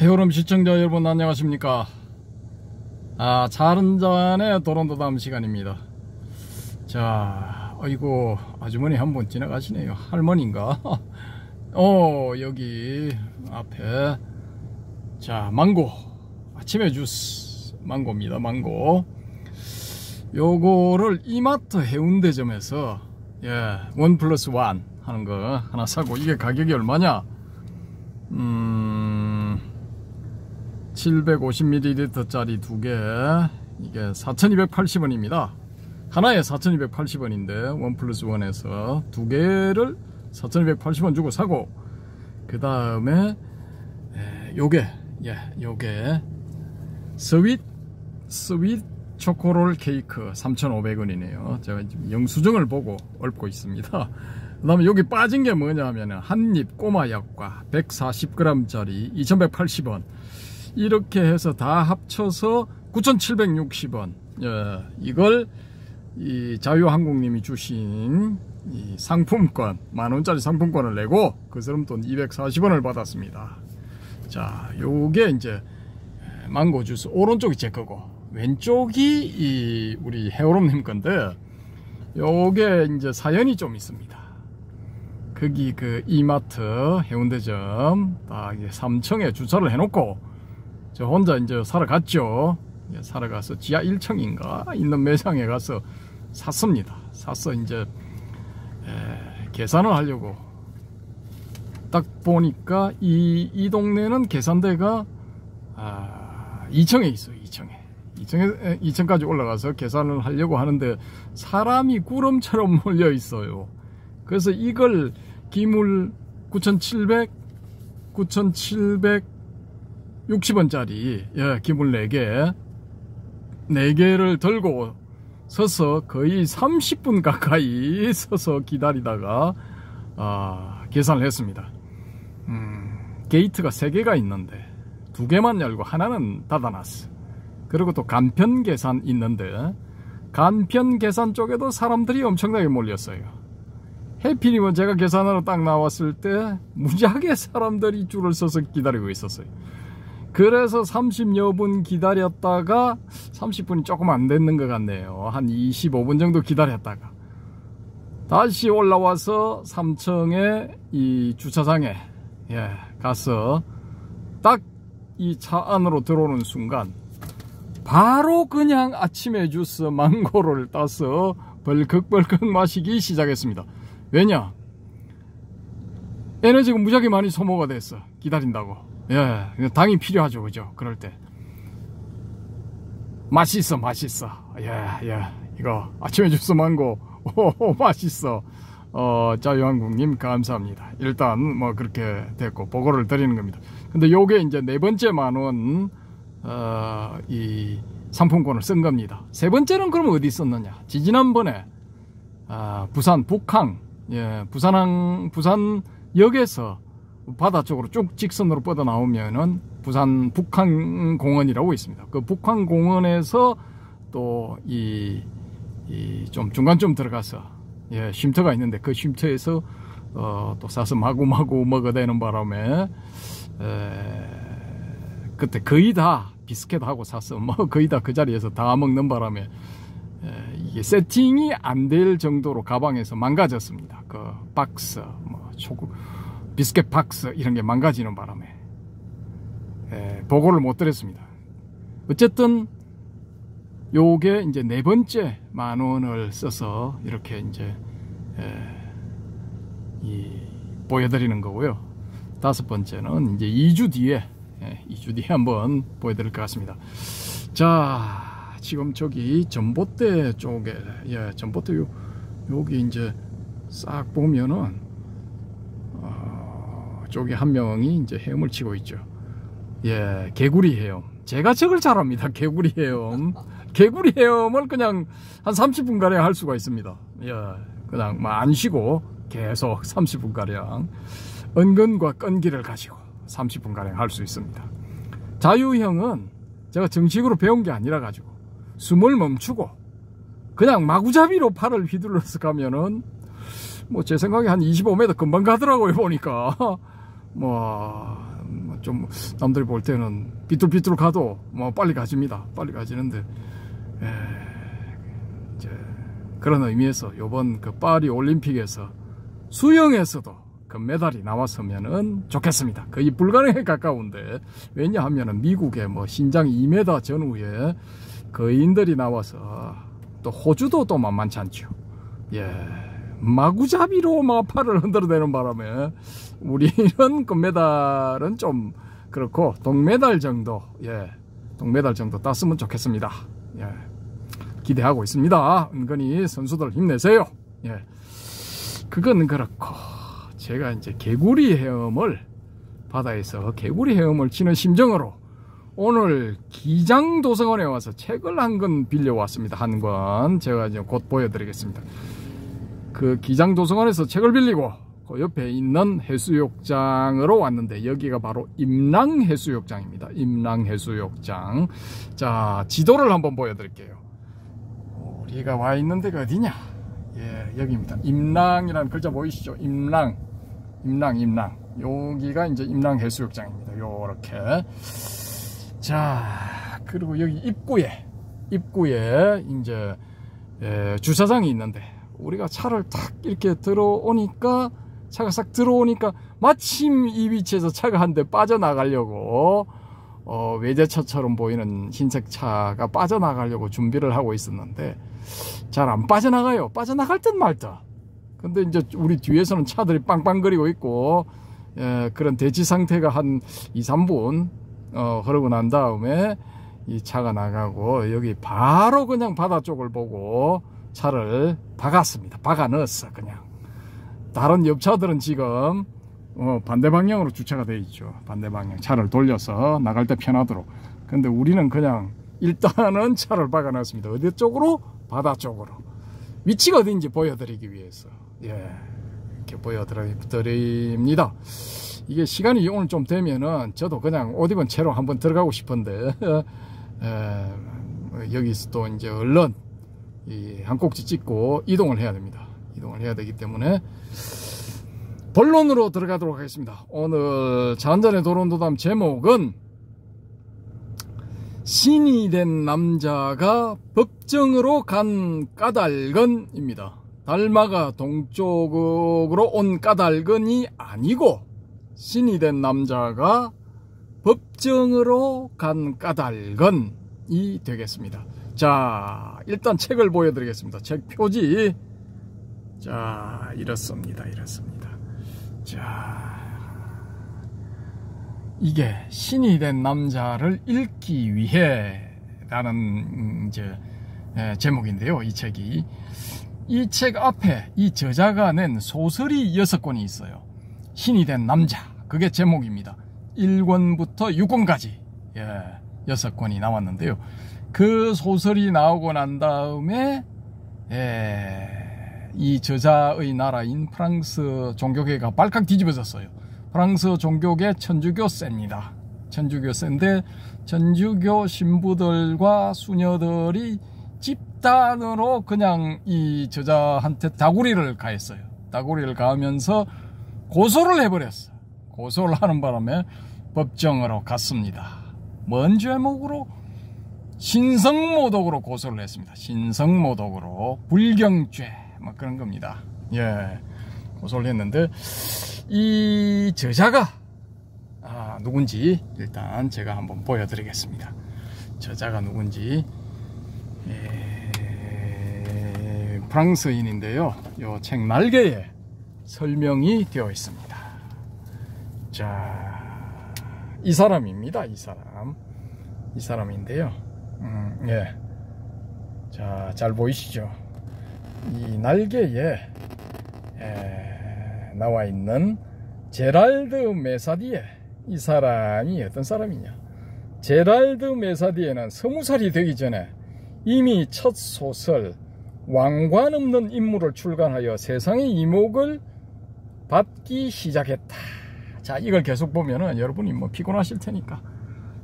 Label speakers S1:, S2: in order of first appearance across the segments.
S1: 해오름 시청자 여러분 안녕하십니까. 차 한잔의 도론도담 시간입니다. 자, 어이구 아주머니 한분 지나가시네요. 할머니인가? 여기 앞에 자 망고, 아침에 주스 망고입니다. 망고 요거를 이마트 해운대점에서 1+1 하는 거 하나 사고, 이게 가격이 얼마냐? 750ml 짜리 두개, 이게 4,280원입니다 하나에 4,280원인데 1+1에서 두 개를 4,280원 주고 사고, 그 다음에 요게 스윗 초코롤 케이크 3,500원이네요 제가 지금 영수증을 보고 읊고 있습니다. 그 다음에 여기 빠진 게 뭐냐 하면 한입 꼬마 약과 140g 짜리 2,180원, 이렇게 해서 다 합쳐서 9,760원. 이걸 이 자유항공님이 주신 이 상품권, 만원짜리 상품권을 내고 그 사람 돈 240원을 받았습니다. 자, 요게 이제 망고 주스, 오른쪽이 제 거고 왼쪽이 이 우리 해오름님 건데, 요게 이제 사연이 좀 있습니다. 거기 그 이마트 해운대점 딱 3층에 주차를 해놓고 저 혼자 이제 사러 갔죠. 사러 가서 지하 1층인가 있는 매장에 가서 샀습니다. 사서 이제 계산을 하려고 딱 보니까 이 동네는 계산대가 2층에 있어요. 2층까지 올라가서 계산을 하려고 하는데 사람이 구름처럼 몰려 있어요. 그래서 이걸 기물 9,760원짜리 기물 4개를 들고 서서 거의 30분 가까이 서서 기다리다가 계산을 했습니다. 게이트가 3개가 있는데 2개만 열고 하나는 닫아놨어. 그리고 또 간편 계산 있는데 간편 계산 쪽에도 사람들이 엄청나게 몰렸어요. 해피님은 제가 계산하러 딱 나왔을 때 무지하게 사람들이 줄을 서서 기다리고 있었어요. 그래서 30여 분 기다렸다가 30분이 조금 안 됐는 것 같네요. 한 25분 정도 기다렸다가 다시 올라와서 3층에 이 주차장에 가서 딱 이 차 안으로 들어오는 순간 바로 그냥 아침에 주스 망고를 따서 벌컥벌컥 마시기 시작했습니다. 왜냐? 에너지가 무지하게 많이 소모가 됐어. 기다린다고. 당이 필요하죠. 그죠? 그럴 때. 맛있어. 이거 아침에 주스 망고. 오, 맛있어. 자유한국님 감사합니다. 일단 뭐 그렇게 됐고 보고를 드리는 겁니다. 근데 요게 이제 4번째 만원 이 상품권을 쓴 겁니다. 3번째는 그럼 어디 썼느냐? 지지난번에 부산 북항, 부산역에서 바다 쪽으로 쭉 직선으로 뻗어 나오면은 부산 북한공원이라고 있습니다. 그 북한공원에서 또 좀 중간쯤 들어가서 쉼터가 있는데 그 쉼터에서 또 사서 마구마구 먹어대는 바람에 그때 거의 다 비스켓하고 사서 뭐 거의 다 그 자리에서 다 먹는 바람에 이게 세팅이 안 될 정도로 가방에서 망가졌습니다. 그 박스, 뭐 비스켓 박스 이런 게 망가지는 바람에 보고를 못 드렸습니다. 어쨌든 요게 이제 4번째 만원을 써서 이렇게 이제 보여드리는 거고요. 5번째는 이제 2주 뒤에 한번 보여드릴 것 같습니다. 자, 지금 저기 전봇대 쪽에 전봇대 여기 이제 싹 보면은 저기 한 명이 이제 헤엄을 치고 있죠. 개구리 헤엄. 제가 저걸 잘합니다. 개구리 헤엄. 개구리 헤엄을 그냥 한 30분 가량 할 수가 있습니다. 그냥 안 쉬고 계속 30분 가량 은근과 끈기를 가지고 30분 가량 할 수 있습니다. 자유형은 제가 정식으로 배운 게 아니라 가지고 숨을 멈추고 그냥 마구잡이로 팔을 휘둘러서 가면은 뭐 제 생각에 한 25m 금방 가더라고요. 보니까 뭐 좀 남들이 볼 때는 삐뚤삐뚤 가도 뭐 빨리 가집니다. 빨리 가지는데 이제 그런 의미에서 이번 그 파리 올림픽에서 수영에서도 금메달이 나왔으면은 좋겠습니다. 거의 불가능에 가까운데, 왜냐하면은 미국의 뭐 신장 2m 전후에 거인들이 나와서, 또 호주도 또 만만치 않죠. 예, 마구잡이로 막 팔을 흔들어대는 바람에 우리는 금메달은 좀 그렇고 동메달 정도, 예, 동메달 정도 땄으면 좋겠습니다. 예, 기대하고 있습니다. 은근히 선수들 힘내세요. 예, 그건 그렇고, 제가 이제 개구리 헤엄을, 바다에서 개구리 헤엄을 치는 심정으로 오늘 기장도서관에 와서 책을 한 권 빌려왔습니다. 한 권. 제가 이제 곧 보여드리겠습니다. 그 기장도서관에서 책을 빌리고 그 옆에 있는 해수욕장으로 왔는데, 여기가 바로 임랑해수욕장입니다. 임랑해수욕장. 자, 지도를 한번 보여드릴게요. 우리가 와 있는 데가 어디냐? 예, 여기입니다. 임랑이라는 글자 보이시죠? 임랑. 여기가 이제 임랑해수욕장입니다. 요렇게. 자, 그리고 여기 입구에 이제 주차장이 있는데, 우리가 차를 탁 이렇게 들어오니까, 차가 싹 들어오니까 마침 이 위치에서 차가 한 대 빠져나가려고 외제차처럼 보이는 흰색 차가 빠져나가려고 준비를 하고 있었는데 잘 안 빠져나가요. 빠져나갈 듯 말 듯. 근데 이제 우리 뒤에서는 차들이 빵빵거리고 있고, 그런 대치 상태가 한 2-3분 흐르고 난 다음에 이 차가 나가고, 여기 바로 그냥 바다 쪽을 보고 차를 박았습니다. 박아 넣었어. 그냥 다른 옆차들은 지금 반대 방향으로 주차가 되어 있죠. 반대 방향. 차를 돌려서 나갈 때 편하도록. 근데 우리는 그냥 일단은 차를 박아 놨습니다. 어디 쪽으로? 바다 쪽으로. 위치가 어딘지 보여드리기 위해서, 예, 이렇게 보여드립니다. 이게 시간이 오늘 좀 되면은 저도 그냥 옷 입은 채로 한번 들어가고 싶은데, 여기서 또 이제 얼른 이 한 꼭지 찍고 이동을 해야 됩니다. 이동을 해야 되기 때문에 본론으로 들어가도록 하겠습니다. 오늘 잔잔의 도론도담 제목은 신이 된 남자가 법정으로 간 까닭은입니다. 달마가 동쪽으로 온 까닭은이 아니고, 신이 된 남자가 법정으로 간 까닭은이 되겠습니다. 자, 일단 책을 보여드리겠습니다. 책 표지. 자, 이렇습니다. 자, 이게 신이 된 남자를 읽기 위해 라는 이제 제목인데요. 이 책이, 이 책 앞에 이 저자가 낸 소설이 6권이 있어요. 신이 된 남자, 그게 제목입니다. 1권부터 6권까지 6권이 나왔는데요. 그 소설이 나오고 난 다음에 이 저자의 나라인 프랑스 종교계가 발칵 뒤집어졌어요. 프랑스 종교계 천주교세입니다. 천주교세인데, 천주교 신부들과 수녀들이 집단으로 그냥 이 저자한테 다구리를 가했어요. 다구리를 가하면서 고소를 해버렸어. 고소를 하는 바람에 법정으로 갔습니다. 뭔 제목으로? 신성모독으로 고소를 했습니다. 신성모독으로, 불경죄 뭐 그런 겁니다. 예, 고소를 했는데, 이 저자가 누군지 일단 제가 한번 보여드리겠습니다. 저자가 누군지. 프랑스인인데요. 요 책 날개에 설명이 되어 있습니다. 자, 이 사람입니다. 이 사람인데요. 예. 자, 잘 보이시죠? 이 날개에 나와 있는 제랄드 메사디에, 이 사람이 어떤 사람이냐? 제랄드 메사디에는 20살이 되기 전에 이미 첫 소설 왕관 없는 인물을 출간하여 세상의 이목을 받기 시작했다. 자, 이걸 계속 보면은 여러분이 뭐 피곤하실 테니까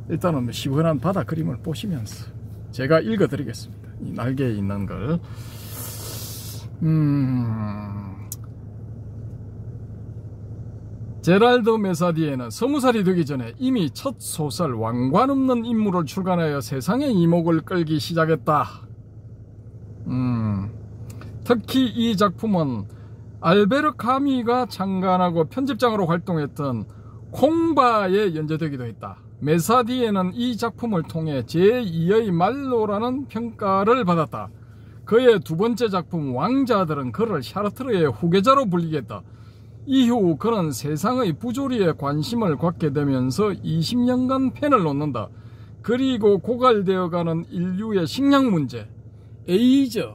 S1: 일단은 뭐 시원한 바다 그림을 보시면서 제가 읽어 드리겠습니다. 이 날개에 있는 걸. 제랄드 메사디에는 20살이 되기 전에 이미 첫 소설 왕관 없는 인물을 출간하여 세상의 이목을 끌기 시작했다. 특히 이 작품은 알베르 카미가 창간하고 편집장으로 활동했던 콩바에 연재되기도 했다. 메사디에는 이 작품을 통해 제2의 말로라는 평가를 받았다. 그의 두 번째 작품 왕자들은 그를 샤르트르의 후계자로 불리겠다. 이후 그는 세상의 부조리에 관심을 갖게 되면서 20년간 펜을 놓는다. 그리고 고갈되어가는 인류의 식량 문제, 에이즈,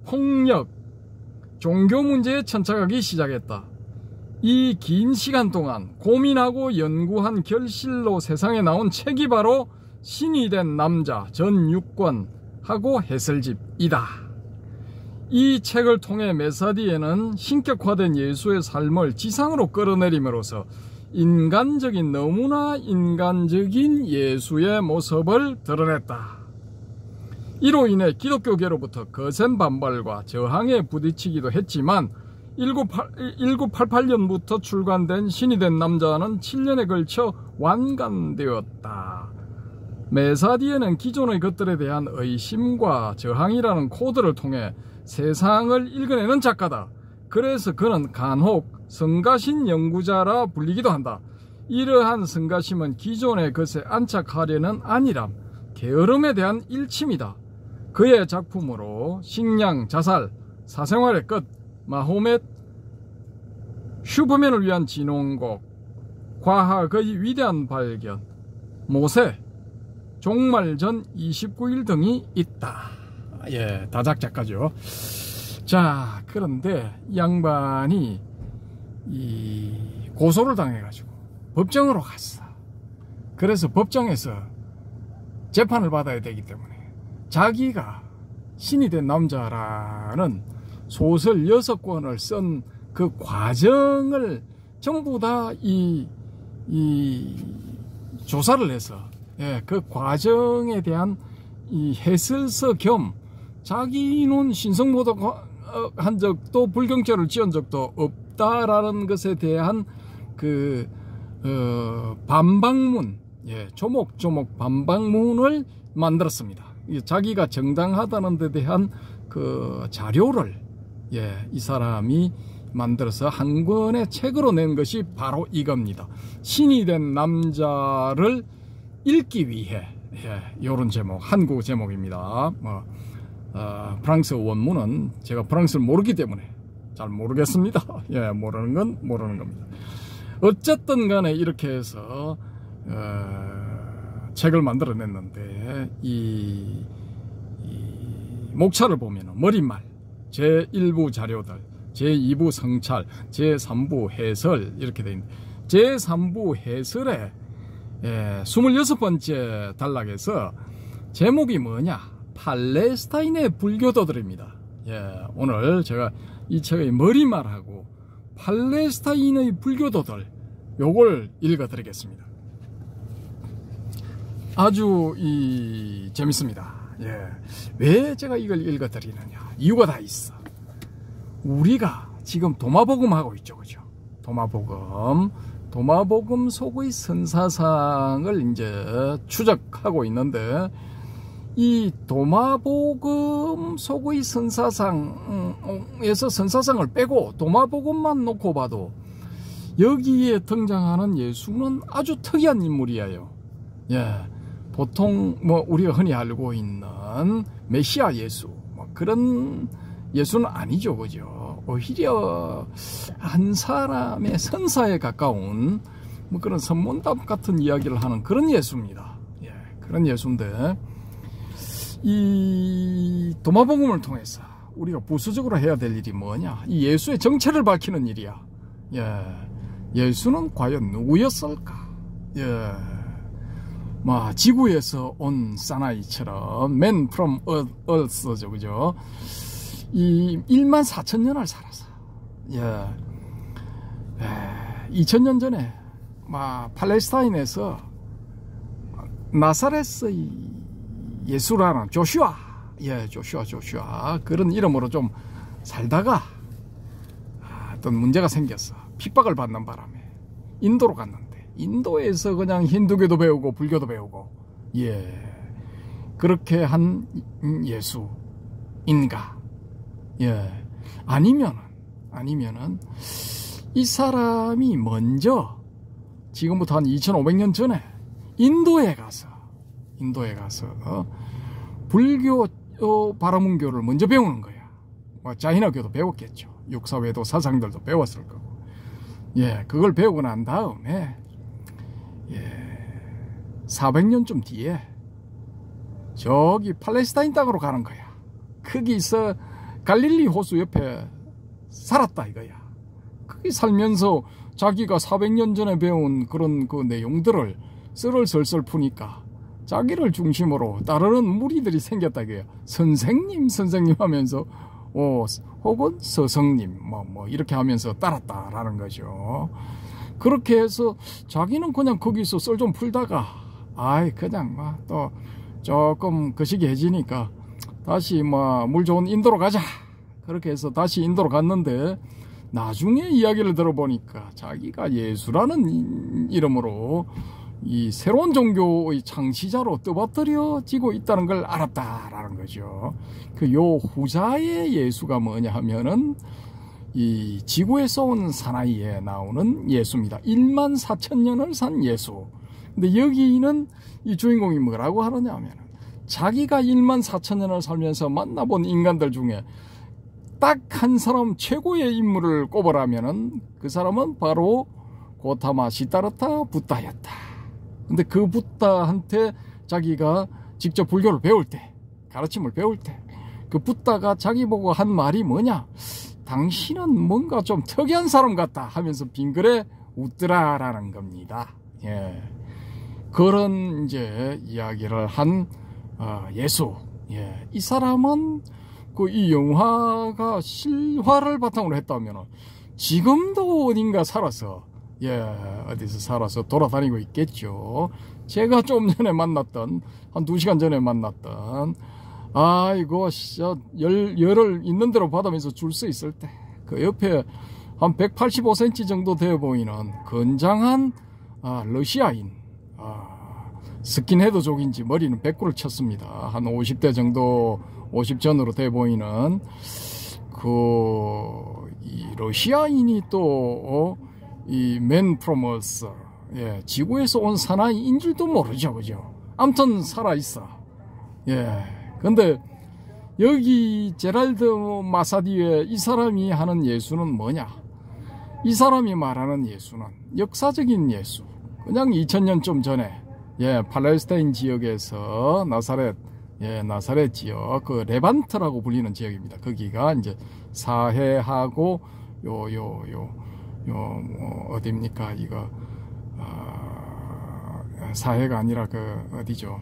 S1: 폭력, 종교 문제에 천착하기 시작했다. 이 긴 시간 동안 고민하고 연구한 결실로 세상에 나온 책이 바로 신이 된 남자 전6권하고 해설집이다. 이 책을 통해 메사디에는 신격화된 예수의 삶을 지상으로 끌어내림으로써 인간적인, 너무나 인간적인 예수의 모습을 드러냈다. 이로 인해 기독교계로부터 거센 반발과 저항에 부딪히기도 했지만 1988년부터 출간된 신이 된 남자는 7년에 걸쳐 완간되었다. 메사디에는 기존의 것들에 대한 의심과 저항이라는 코드를 통해 세상을 읽어내는 작가다. 그래서 그는 간혹 성가신 연구자라 불리기도 한다. 이러한 성가심은 기존의 것에 안착하려는 아니람, 게으름에 대한 일침이다. 그의 작품으로 식량, 자살, 사생활의 끝, 마호멧, 슈퍼맨을 위한 진홍곡, 과학의 위대한 발견, 모세, 종말 전 29일 등이 있다. 예, 다작 작가죠. 자, 그런데 이 양반이 고소를 당해가지고 법정으로 갔어. 그래서 법정에서 재판을 받아야 되기 때문에 자기가 신이 된 남자라는 소설 6권을 쓴 그 과정을 전부 다 조사를 해서, 예, 그 과정에 대한 이 해설서 겸 자기는 신성모독한 적도 불경죄를 지은 적도 없다라는 것에 대한 그 반박문, 예, 조목조목 반박문을 만들었습니다. 자기가 정당하다는 데 대한 그 자료를, 예, 이 사람이 만들어서 한 권의 책으로 낸 것이 바로 이겁니다. 신이 된 남자를 읽기 위해, 예, 요런 제목, 한국 제목입니다. 프랑스 원문은 제가 프랑스를 모르기 때문에 잘 모르겠습니다. 예, 모르는 건 모르는 겁니다. 어쨌든 간에 이렇게 해서 책을 만들어냈는데 이 목차를 보면 머릿말, 제1부 자료들, 제2부 성찰, 제3부 해설 이렇게 되어 있는데, 제3부 해설에 26번째 단락에서 제목이 뭐냐? 팔레스타인의 불교도들입니다. 예, 오늘 제가 이 책의 머리말하고 팔레스타인의 불교도들, 요걸 읽어드리겠습니다. 아주 재밌습니다. 예, 왜 제가 이걸 읽어드리느냐? 이유가 다 있어. 우리가 지금 도마복음 하고 있죠, 그죠? 도마복음 속의 선사상을 이제 추적하고 있는데, 이 도마복음 속의 선사상에서 선사상을 빼고 도마복음만 놓고 봐도 여기에 등장하는 예수는 아주 특이한 인물이에요. 예, 보통 뭐 우리가 흔히 알고 있는 메시아 예수, 뭐 그런 예수는 아니죠, 그죠? 오히려 한 사람의 선사에 가까운 뭐 그런 선문답 같은 이야기를 하는 그런 예수입니다. 예, 그런 예수인데, 이 도마복음을 통해서 우리가 부수적으로 해야 될 일이 뭐냐? 이 예수의 정체를 밝히는 일이야. 예, 예수는 과연 누구였을까? 예, 뭐 지구에서 온 사나이처럼 Man from Earth죠, 그죠? 이 14,000년을 살아서, 예, 2000년 전에 팔레스타인에서 나사렛의 예수라는 조슈아, 예, 조슈아 그런 이름으로 좀 살다가 어떤 문제가 생겼어. 핍박을 받는 바람에 인도로 갔는데 인도에서 그냥 힌두교도 배우고 불교도 배우고 그렇게 한 예수인가? 아니면은 이 사람이 먼저 지금부터 한 2500년 전에 인도에 가서 불교 바라문교를 먼저 배우는 거야. 자이나교도 배웠겠죠. 육사외도 사상들도 배웠을 거고. 그걸 배우고 난 다음에 400년쯤 뒤에 저기 팔레스타인 땅으로 가는 거야. 거기서 갈릴리 호수 옆에 살았다 이거야. 거기 살면서 자기가 400년 전에 배운 그런 그 내용들을 쓸쓸 푸니까 자기를 중심으로 따르는 무리들이 생겼다 이거야. 선생님 하면서 혹은 스승님 뭐 이렇게 하면서 따랐다라는 거죠. 그렇게 해서 자기는 그냥 거기서 썰 좀 풀다가 그냥 또 조금 거시기해지니까 다시 물 좋은 인도로 가자. 그렇게 해서 다시 인도로 갔는데 나중에 이야기를 들어보니까 자기가 예수라는 이름으로 이 새로운 종교의 창시자로 떠받들여지고 있다는 걸 알았다라는 거죠. 요 후자의 예수가 뭐냐 하면은 이 지구에서 온 사나이에 나오는 예수입니다. 14,000년을 산 예수. 근데 여기는 이 주인공이 뭐라고 하느냐 하면은 자기가 14,000년을 살면서 만나본 인간들 중에 딱 한 사람 최고의 인물을 꼽으라면은 그 사람은 바로 고타마 시다르타 붓다였다. 근데 그 붓다한테 자기가 직접 불교를 배울 때, 가르침을 배울 때, 그 붓다가 자기 보고 한 말이 뭐냐? 당신은 뭔가 좀 특이한 사람 같다 하면서 빙그레 웃더라라는 겁니다. 그런 이제 이야기를 한 예수. 이 사람은 이 영화가 실화를 바탕으로 했다면 지금도 어딘가 살아서 어디서 살아서 돌아다니고 있겠죠. 제가 좀 전에 만났던 한 2시간 전에 만났던 이거 진짜 열을 있는 대로 받으면서 줄 수 있을 때 그 옆에 한 185cm 정도 되어 보이는 건장한 러시아인 스킨헤드족인지 머리는 100구를 쳤습니다. 한 50대 정도 50전으로 돼 보이는 이 러시아인이 또 이 맨 프로머스 지구에서 온 사나이인 줄도 모르죠, 그죠? 아무튼 살아있어. 근데 여기 제랄드 마사디에 이 사람이 하는 예수는 뭐냐? 이 사람이 말하는 예수는 역사적인 예수. 그냥 2000년쯤 전에 팔레스타인 지역에서 나사렛 지역, 그 레반트라고 불리는 지역입니다. 거기가 이제 사해하고 어디입니까? 이거 사해가 아니라 어디죠?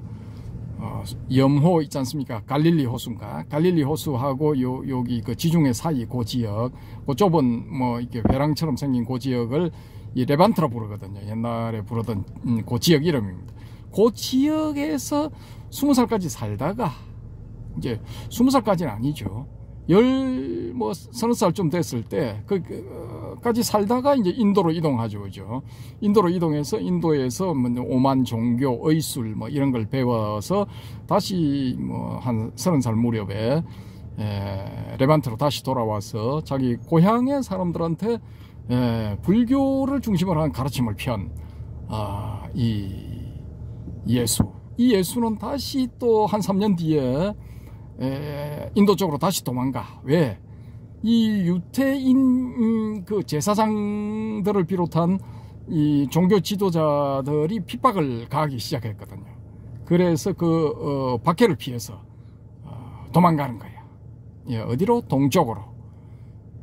S1: 염호 있지 않습니까? 갈릴리 호수인가? 갈릴리 호수하고 여기 그 지중해 사이 그 지역, 그 좁은 이렇게 회랑처럼 생긴 그 지역을 이 레반트라 부르거든요. 옛날에 부르던 그 지역 이름입니다. 그 지역에서 20살까지 살다가 이제 20살까지는 아니죠. 서너 살쯤 됐을 때 까지 살다가 이제 인도로 이동하죠, 그죠? 인도로 이동해서 인도에서 오만 종교, 의술 이런 걸 배워서 다시 한 30살 무렵에 레반트로 다시 돌아와서 자기 고향의 사람들한테 불교를 중심으로 한 가르침을 편 이 예수. 이 예수는 다시 또 한 3년 뒤에 인도 쪽으로 다시 도망가. 왜? 이 유태인 그 제사장들을 비롯한 이 종교 지도자들이 핍박을 가하기 시작했거든요. 그래서 박해를 피해서 도망가는 거야. 어디로? 동쪽으로.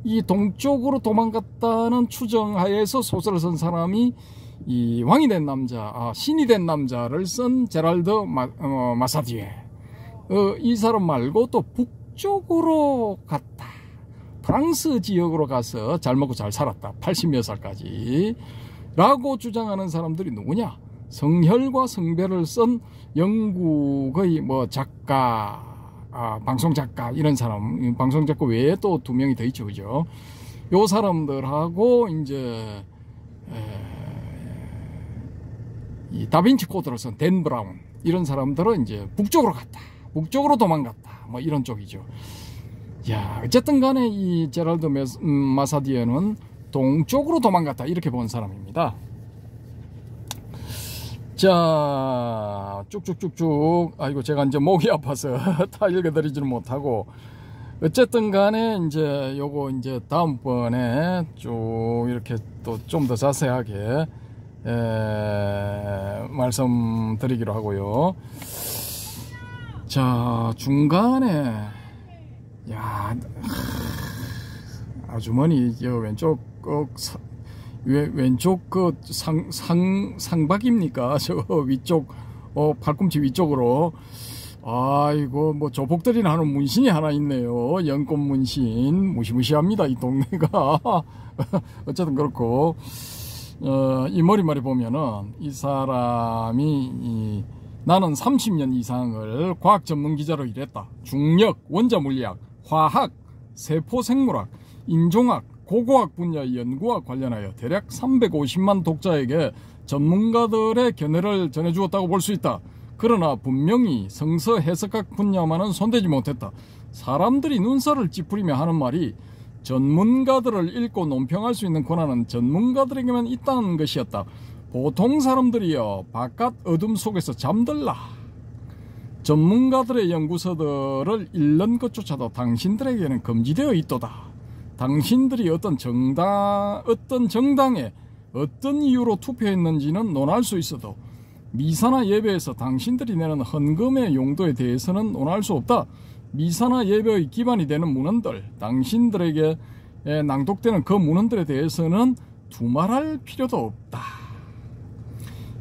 S1: 이 동쪽으로 도망갔다는 추정하에서 소설을 쓴 사람이 이 왕이 된 남자, 신이 된 남자를 쓴 제랄드 마사디에. 이 사람 말고 또 북쪽으로 갔다. 프랑스 지역으로 가서 잘 먹고 잘 살았다. 80몇 살까지. 라고 주장하는 사람들이 누구냐? 성혈과 성배를 쓴 영국의 작가, 방송작가, 이런 사람, 방송작가 외에 또 2명이 더 있죠, 그죠? 요 사람들하고 이제, 이 다빈치 코드를 쓴 댄 브라운 이런 사람들은 이제 북쪽으로 갔다, 북쪽으로 도망갔다, 뭐 이런 쪽이죠. 야, 어쨌든 간에 이 제랄드 마사디에는 동쪽으로 도망갔다 이렇게 본 사람입니다. 자, 쭉쭉쭉쭉. 아이고, 제가 이제 목이 아파서 다 읽어드리지는 못하고, 어쨌든 간에 이제 요거 이제 다음번에 쭉 이렇게 또 좀 더 자세하게 말씀드리기로 하고요. 자, 중간에 야, 아주머니 저 왼쪽 왼쪽 그 상박입니까? 저 위쪽 팔꿈치 위쪽으로 아이고 뭐 조폭들이나 하는 문신이 하나 있네요. 연꽃 문신. 무시무시합니다 이 동네가. 어쨌든 그렇고 이 머리말이 보면은 이 사람이 나는 30년 이상을 과학 전문 기자로 일했다. 중력, 원자 물리학, 화학, 세포 생물학, 인종학, 고고학 분야의 연구와 관련하여 대략 350만 독자에게 전문가들의 견해를 전해주었다고 볼 수 있다. 그러나 분명히 성서 해석학 분야만은 손대지 못했다. 사람들이 눈살을 찌푸리며 하는 말이 전문가들을 읽고 논평할 수 있는 권한은 전문가들에게만 있다는 것이었다. 보통 사람들이여 바깥 어둠 속에서 잠들라. 전문가들의 연구서들을 읽는 것조차도 당신들에게는 금지되어 있도다. 당신들이 어떤 정당에 어떤 이유로 투표했는지는 논할 수 있어도 미사나 예배에서 당신들이 내는 헌금의 용도에 대해서는 논할 수 없다. 미사나 예배의 기반이 되는 문헌들, 당신들에게 낭독되는 그 문헌들에 대해서는 두말할 필요도 없다.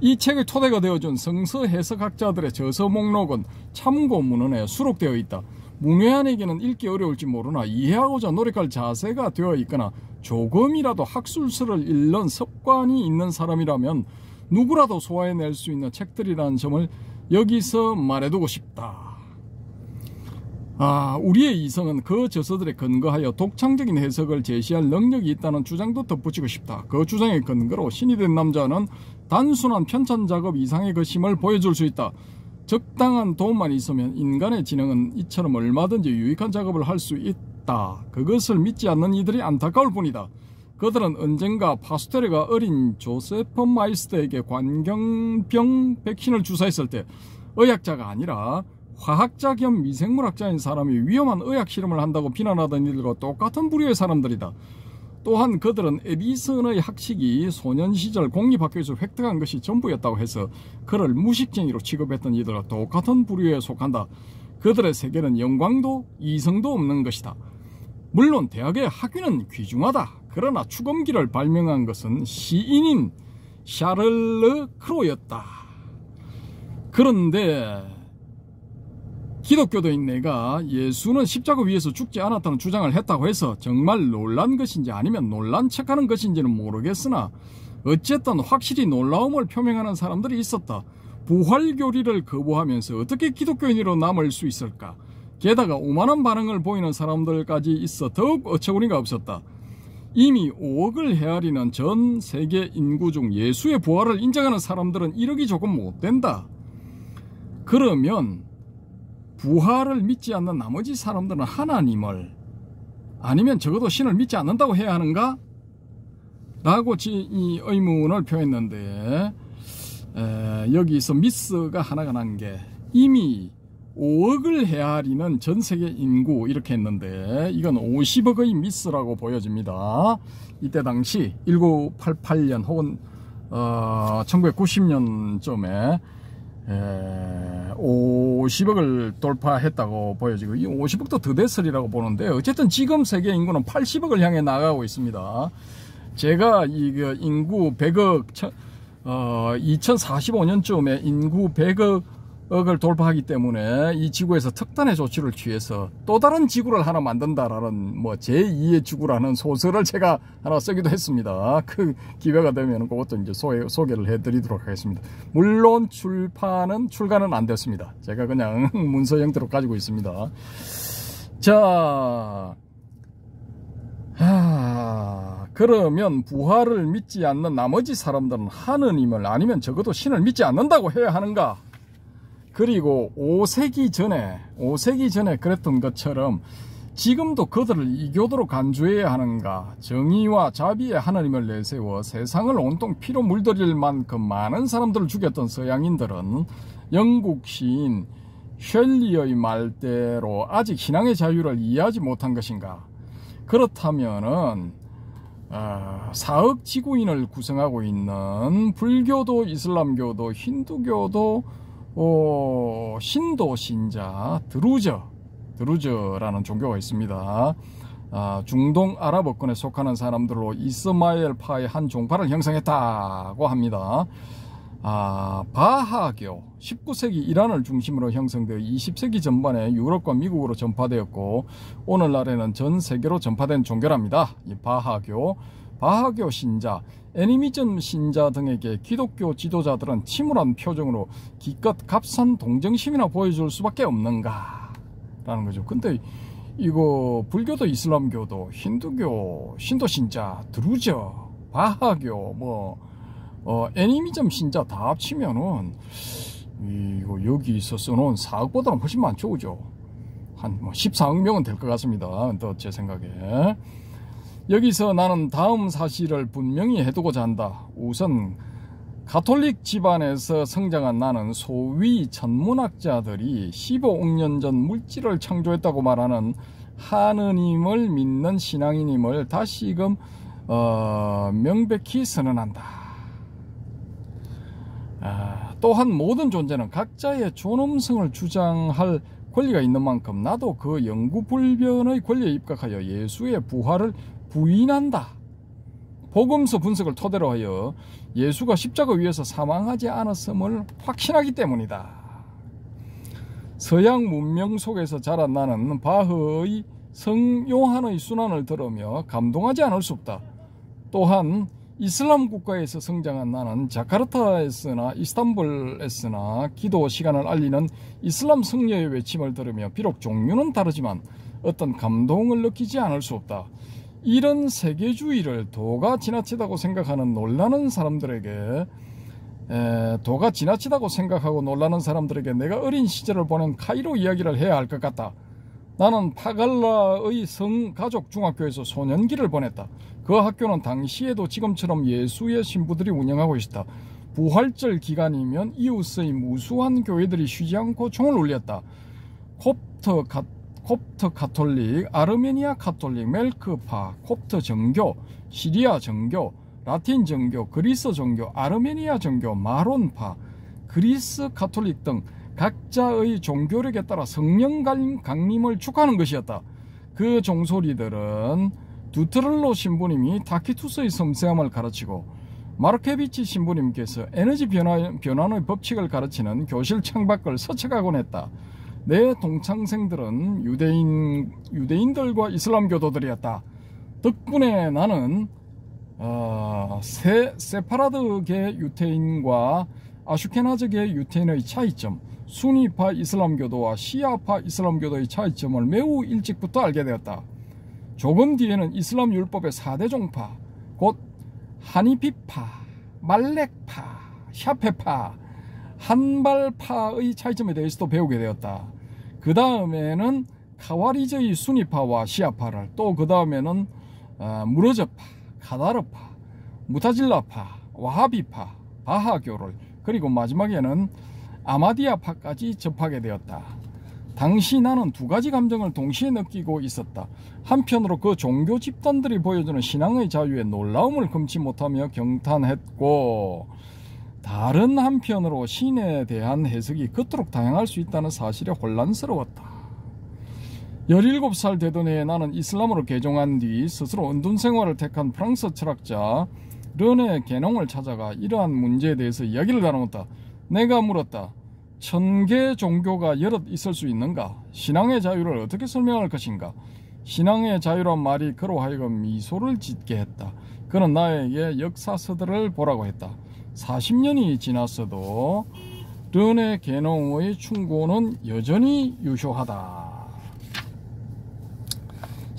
S1: 이 책의 토대가 되어준 성서 해석학자들의 저서 목록은 참고 문헌에 수록되어 있다. 문외한에게는 읽기 어려울지 모르나 이해하고자 노력할 자세가 되어 있거나 조금이라도 학술서를 읽는 습관이 있는 사람이라면 누구라도 소화해낼 수 있는 책들이라는 점을 여기서 말해두고 싶다. 우리의 이성은 그 저서들에 근거하여 독창적인 해석을 제시할 능력이 있다는 주장도 덧붙이고 싶다. 그 주장의 근거로 신이 된 남자는 단순한 편찬 작업 이상의 것임을 보여줄 수 있다. 적당한 도움만 있으면 인간의 지능은 이처럼 얼마든지 유익한 작업을 할 수 있다. 그것을 믿지 않는 이들이 안타까울 뿐이다. 그들은 언젠가 파스테르가 어린 조세프 마이스터에게 관경병 백신을 주사했을 때 의학자가 아니라 화학자 겸 미생물학자인 사람이 위험한 의학 실험을 한다고 비난하던 이들과 똑같은 부류의 사람들이다. 또한 그들은 에디슨의 학식이 소년 시절 공립학교에서 획득한 것이 전부였다고 해서 그를 무식쟁이로 취급했던 이들과 똑같은 부류에 속한다. 그들의 세계는 영광도 이성도 없는 것이다. 물론 대학의 학위는 귀중하다. 그러나 추검기를 발명한 것은 시인인 샤를르 크로였다. 그런데 기독교도인네가 예수는 십자가 위에서 죽지 않았다는 주장을 했다고 해서 정말 놀란 것인지 아니면 놀란 척하는 것인지는 모르겠으나 어쨌든 확실히 놀라움을 표명하는 사람들이 있었다. 부활교리를 거부하면서 어떻게 기독교인으로 남을 수 있을까? 게다가 오만한 반응을 보이는 사람들까지 있어 더욱 어처구니가 없었다. 이미 5억을 헤아리는 전 세계 인구 중 예수의 부활을 인정하는 사람들은 1억이 조금 못 된다. 그러면 부활을 믿지 않는 나머지 사람들은 하나님을 아니면 적어도 신을 믿지 않는다고 해야 하는가? 라고 이 의문을 표했는데 여기서 미스가 하나가 난 게 이미 5억을 헤아리는 전세계 인구 이렇게 했는데 이건 50억의 미스라고 보여집니다. 이때 당시 1988년 혹은 1990년쯤에 50억을 돌파했다고 보여지고 이 50억도 더 됐으리라고 보는데 어쨌든 지금 세계 인구는 80억을 향해 나가고 있습니다. 제가 이 인구 100억 2045년쯤에 인구 100억을 돌파하기 때문에 이 지구에서 특단의 조치를 취해서 또 다른 지구를 하나 만든다라는 뭐 제2의 지구라는 소설을 제가 하나 쓰기도 했습니다. 그 기회가 되면 그것도 이제 소개를 해드리도록 하겠습니다. 물론 출간은 안 됐습니다. 제가 그냥 문서 형태로 가지고 있습니다. 자, 자, 그러면 부활을 믿지 않는 나머지 사람들은 하느님을 아니면 적어도 신을 믿지 않는다고 해야 하는가? 그리고 5세기 전에 그랬던 것처럼 지금도 그들을 이교도로 간주해야 하는가? 정의와 자비의 하느님을 내세워 세상을 온통 피로 물들일 만큼 많은 사람들을 죽였던 서양인들은 영국 시인 셸리의 말대로 아직 신앙의 자유를 이해하지 못한 것인가? 그렇다면은 4억 지구인을 구성하고 있는 불교도, 이슬람교도, 힌두교도, 신도 신자 드루즈라는 종교가 있습니다. 중동 아랍어권에 속하는 사람들로 이스마엘파의 한 종파를 형성했다고 합니다. 바하교 19세기 이란을 중심으로 형성되어 20세기 전반에 유럽과 미국으로 전파되었고 오늘날에는 전 세계로 전파된 종교랍니다. 이 바하교 신자, 애니미즘 신자 등에게 기독교 지도자들은 침울한 표정으로 기껏 값싼 동정심이나 보여줄 수밖에 없는가 라는 거죠. 근데 이거 불교도, 이슬람교도, 힌두교, 신도 신자, 드루즈, 바하교, 애니미즘 신자 다 합치면은 이거 여기 써놓은 4억보다는 훨씬 많죠, 그죠? 한 14억 명은 될 것 같습니다. 또 제 생각에. 여기서 나는 다음 사실을 분명히 해두고자 한다. 우선 가톨릭 집안에서 성장한 나는 소위 천문학자들이 15억 년 전 물질을 창조했다고 말하는 하느님을 믿는 신앙인임을 다시금 명백히 선언한다. 또한 모든 존재는 각자의 존엄성을 주장할 권리가 있는 만큼 나도 그 영구불변의 권리에 입각하여 예수의 부활을 부인한다. 복음서 분석을 토대로 하여 예수가 십자가 위에서 사망하지 않았음을 확신하기 때문이다. 서양 문명 속에서 자란 나는 바흐의 성 요한의 순환을 들으며 감동하지 않을 수 없다. 또한 이슬람 국가에서 성장한 나는 자카르타에서나 이스탄불에서나 기도 시간을 알리는 이슬람 성녀의 외침을 들으며 비록 종류는 다르지만 어떤 감동을 느끼지 않을 수 없다. 이런 세계주의를 도가 지나치다고 생각하는 놀라는 사람들에게 내가 어린 시절을 보낸 카이로 이야기를 해야 할 것 같다. 나는 파갈라의 성가족 중학교에서 소년기를 보냈다. 그 학교는 당시에도 지금처럼 예수의 신부들이 운영하고 있었다. 부활절 기간이면 이웃의 무수한 교회들이 쉬지 않고 총을 울렸다. 콥트 가톨릭, 아르메니아 가톨릭, 멜크파, 콥트 정교, 시리아 정교, 라틴 정교, 그리스 정교, 아르메니아 정교, 마론파, 그리스 가톨릭 등 각자의 종교력에 따라 성령 강림을 축하하는 것이었다. 그 종소리들은 두트를로 신부님이 타키투스의 섬세함을 가르치고 마르케비치 신부님께서 에너지 변환의 법칙을 가르치는 교실 창밖을 서책하곤 했다. 내 동창생들은 유대인들과 이슬람교도들이었다. 덕분에 나는 세파라드계 유태인과 아슈케나즈계 유태인의 차이점, 수니파 이슬람교도와 시아파 이슬람교도의 차이점을 매우 일찍부터 알게 되었다. 조금 뒤에는 이슬람 율법의 4대 종파, 곧 하니피파, 말렉파, 샤페파, 한발파의 차이점에 대해서도 배우게 되었다. 그 다음에는 카와리저의 수니파와 시아파를, 또 그 다음에는 무르저파, 카다르파, 무타질라파, 와하비파, 바하교를, 그리고 마지막에는 아마디아파까지 접하게 되었다. 당시 나는 두 가지 감정을 동시에 느끼고 있었다. 한편으로 그 종교 집단들이 보여주는 신앙의 자유에 놀라움을 금치 못하며 경탄했고, 다른 한편으로 신에 대한 해석이 그토록 다양할 수 있다는 사실에 혼란스러웠다. 17살 되던 해에 나는 이슬람으로 개종한 뒤 스스로 은둔 생활을 택한 프랑스 철학자 르네 게농을 찾아가 이러한 문제에 대해서 이야기를 나누었다. 내가 물었다. 1000개 종교가 여럿 있을 수 있는가? 신앙의 자유를 어떻게 설명할 것인가? 신앙의 자유란 말이 그로 하여금 미소를 짓게 했다. 그는 나에게 역사서들을 보라고 했다. 40년이 지났어도 르네 게농의 충고는 여전히 유효하다.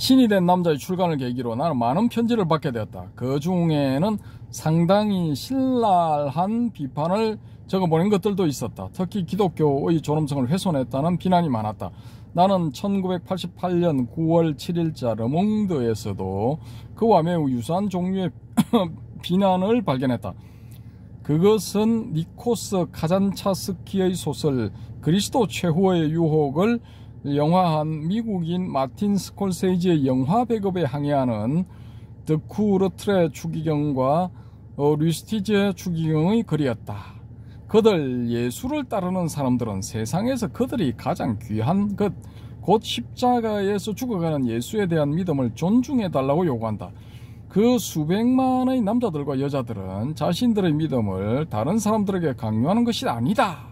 S1: 신이 된 남자의 출간을 계기로 나는 많은 편지를 받게 되었다. 그 중에는 상당히 신랄한 비판을 적어보낸 것들도 있었다. 특히 기독교의 존엄성을 훼손했다는 비난이 많았다. 나는 1988년 9월 7일자 르몽드에서도 그와 매우 유사한 종류의 비난을 발견했다. 그것은 니코스 카잔차스키의 소설 그리스도 최후의 유혹을 영화한 미국인 마틴 스콜세이지의 영화 배급에 항의하는 드쿠르트의 추기경과 류스티즈의 추기경의 글이었다. 그들 예수를 따르는 사람들은 세상에서 그들이 가장 귀한 것, 곧 십자가에서 죽어가는 예수에 대한 믿음을 존중해달라고 요구한다. 그 수백만의 남자들과 여자들은 자신들의 믿음을 다른 사람들에게 강요하는 것이 아니다.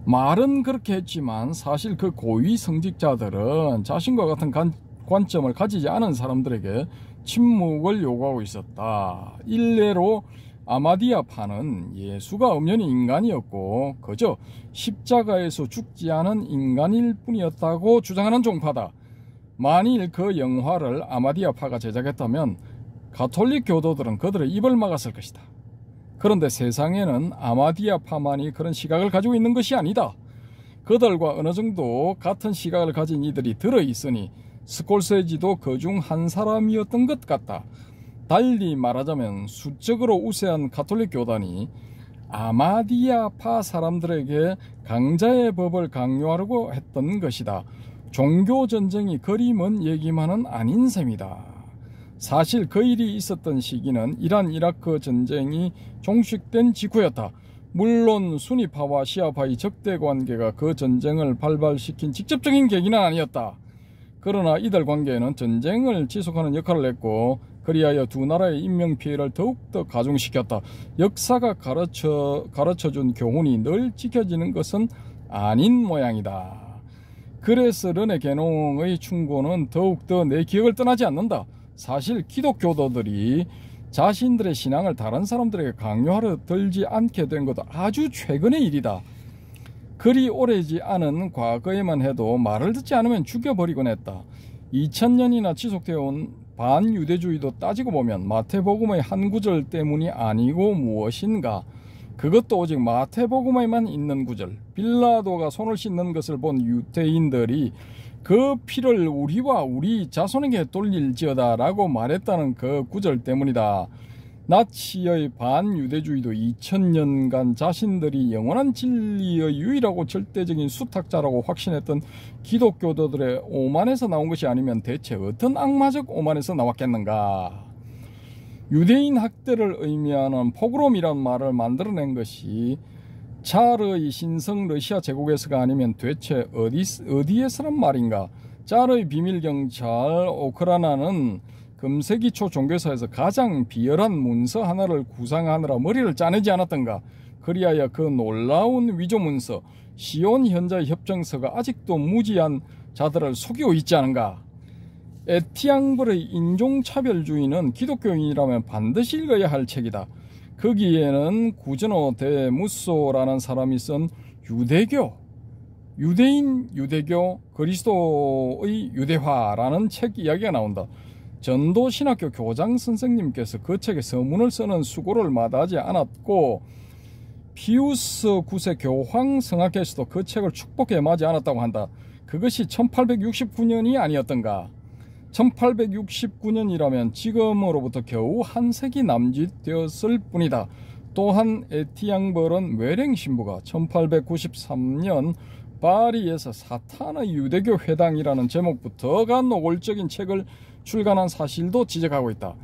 S1: 말은 그렇게 했지만 사실 그 고위 성직자들은 자신과 같은 관점을 가지지 않은 사람들에게 침묵을 요구하고 있었다. 일례로 아마디아파는 예수가 엄연히 인간이었고 그저 십자가에서 죽지 않은 인간일 뿐이었다고 주장하는 종파다. 만일 그 영화를 아마디아파가 제작했다면 가톨릭 교도들은 그들의 입을 막았을 것이다. 그런데 세상에는 아마디아파만이 그런 시각을 가지고 있는 것이 아니다. 그들과 어느 정도 같은 시각을 가진 이들이 들어있으니 스콜세지도 그중 한 사람이었던 것 같다. 달리 말하자면 수적으로 우세한 가톨릭 교단이 아마디아파 사람들에게 강자의 법을 강요하려고 했던 것이다. 종교전쟁이 그리 먼 얘기만은 아닌 셈이다. 사실 그 일이 있었던 시기는 이란 이라크 전쟁이 종식된 직후였다. 물론 수니파와 시아파의 적대관계가 그 전쟁을 발발시킨 직접적인 계기는 아니었다. 그러나 이들 관계는 전쟁을 지속하는 역할을 했고 그리하여 두 나라의 인명피해를 더욱더 가중시켰다. 역사가 가르쳐준 교훈이 늘 지켜지는 것은 아닌 모양이다. 그래서 르네 게농의 충고는 더욱더 내 기억을 떠나지 않는다. 사실 기독교도들이 자신들의 신앙을 다른 사람들에게 강요하려 들지 않게 된 것도 아주 최근의 일이다. 그리 오래지 않은 과거에만 해도 말을 듣지 않으면 죽여버리곤 했다. 2000년이나 지속되어 온 반유대주의도 따지고 보면 마태복음의 한 구절 때문이 아니고 무엇인가. 그것도 오직 마태복음에만 있는 구절. 빌라도가 손을 씻는 것을 본 유대인들이 그 피를 우리와 우리 자손에게 돌릴지어다 라고 말했다는 그 구절 때문이다. 나치의 반유대주의도 2000년간 자신들이 영원한 진리의 유일하고 절대적인 수탁자라고 확신했던 기독교도들의 오만에서 나온 것이 아니면 대체 어떤 악마적 오만에서 나왔겠는가. 유대인 학대를 의미하는 포그롬이란 말을 만들어낸 것이 자르의 신성 러시아 제국에서가 아니면 대체 어디에서란 말인가. 자르의 비밀경찰 오크라나는 금세기 초 종교사에서 가장 비열한 문서 하나를 구상하느라 머리를 짜내지 않았던가. 그리하여 그 놀라운 위조 문서 시온 현자의 협정서가 아직도 무지한 자들을 속이고 있지 않은가. 에티앙벌의 인종차별주의는 기독교인이라면 반드시 읽어야 할 책이다. 거기에는 구즈노 데 무소라는 사람이 쓴 유대교, 그리스도의 유대화라는 책 이야기가 나온다. 전도신학교 교장 선생님께서 그 책에 서문을 쓰는 수고를 마다하지 않았고 피우스 9세 교황 성하께서도 그 책을 축복해 마지 않았다고 한다. 그것이 1869년이 아니었던가. 1869년이라면 지금으로부터 겨우 한 세기 남짓되었을 뿐이다. 또한 에티앙벌은 외랭 신부가 1893년 파리에서 사탄의 유대교 회당이라는 제목부터가 노골적인 책을 출간한 사실도 지적하고 있다.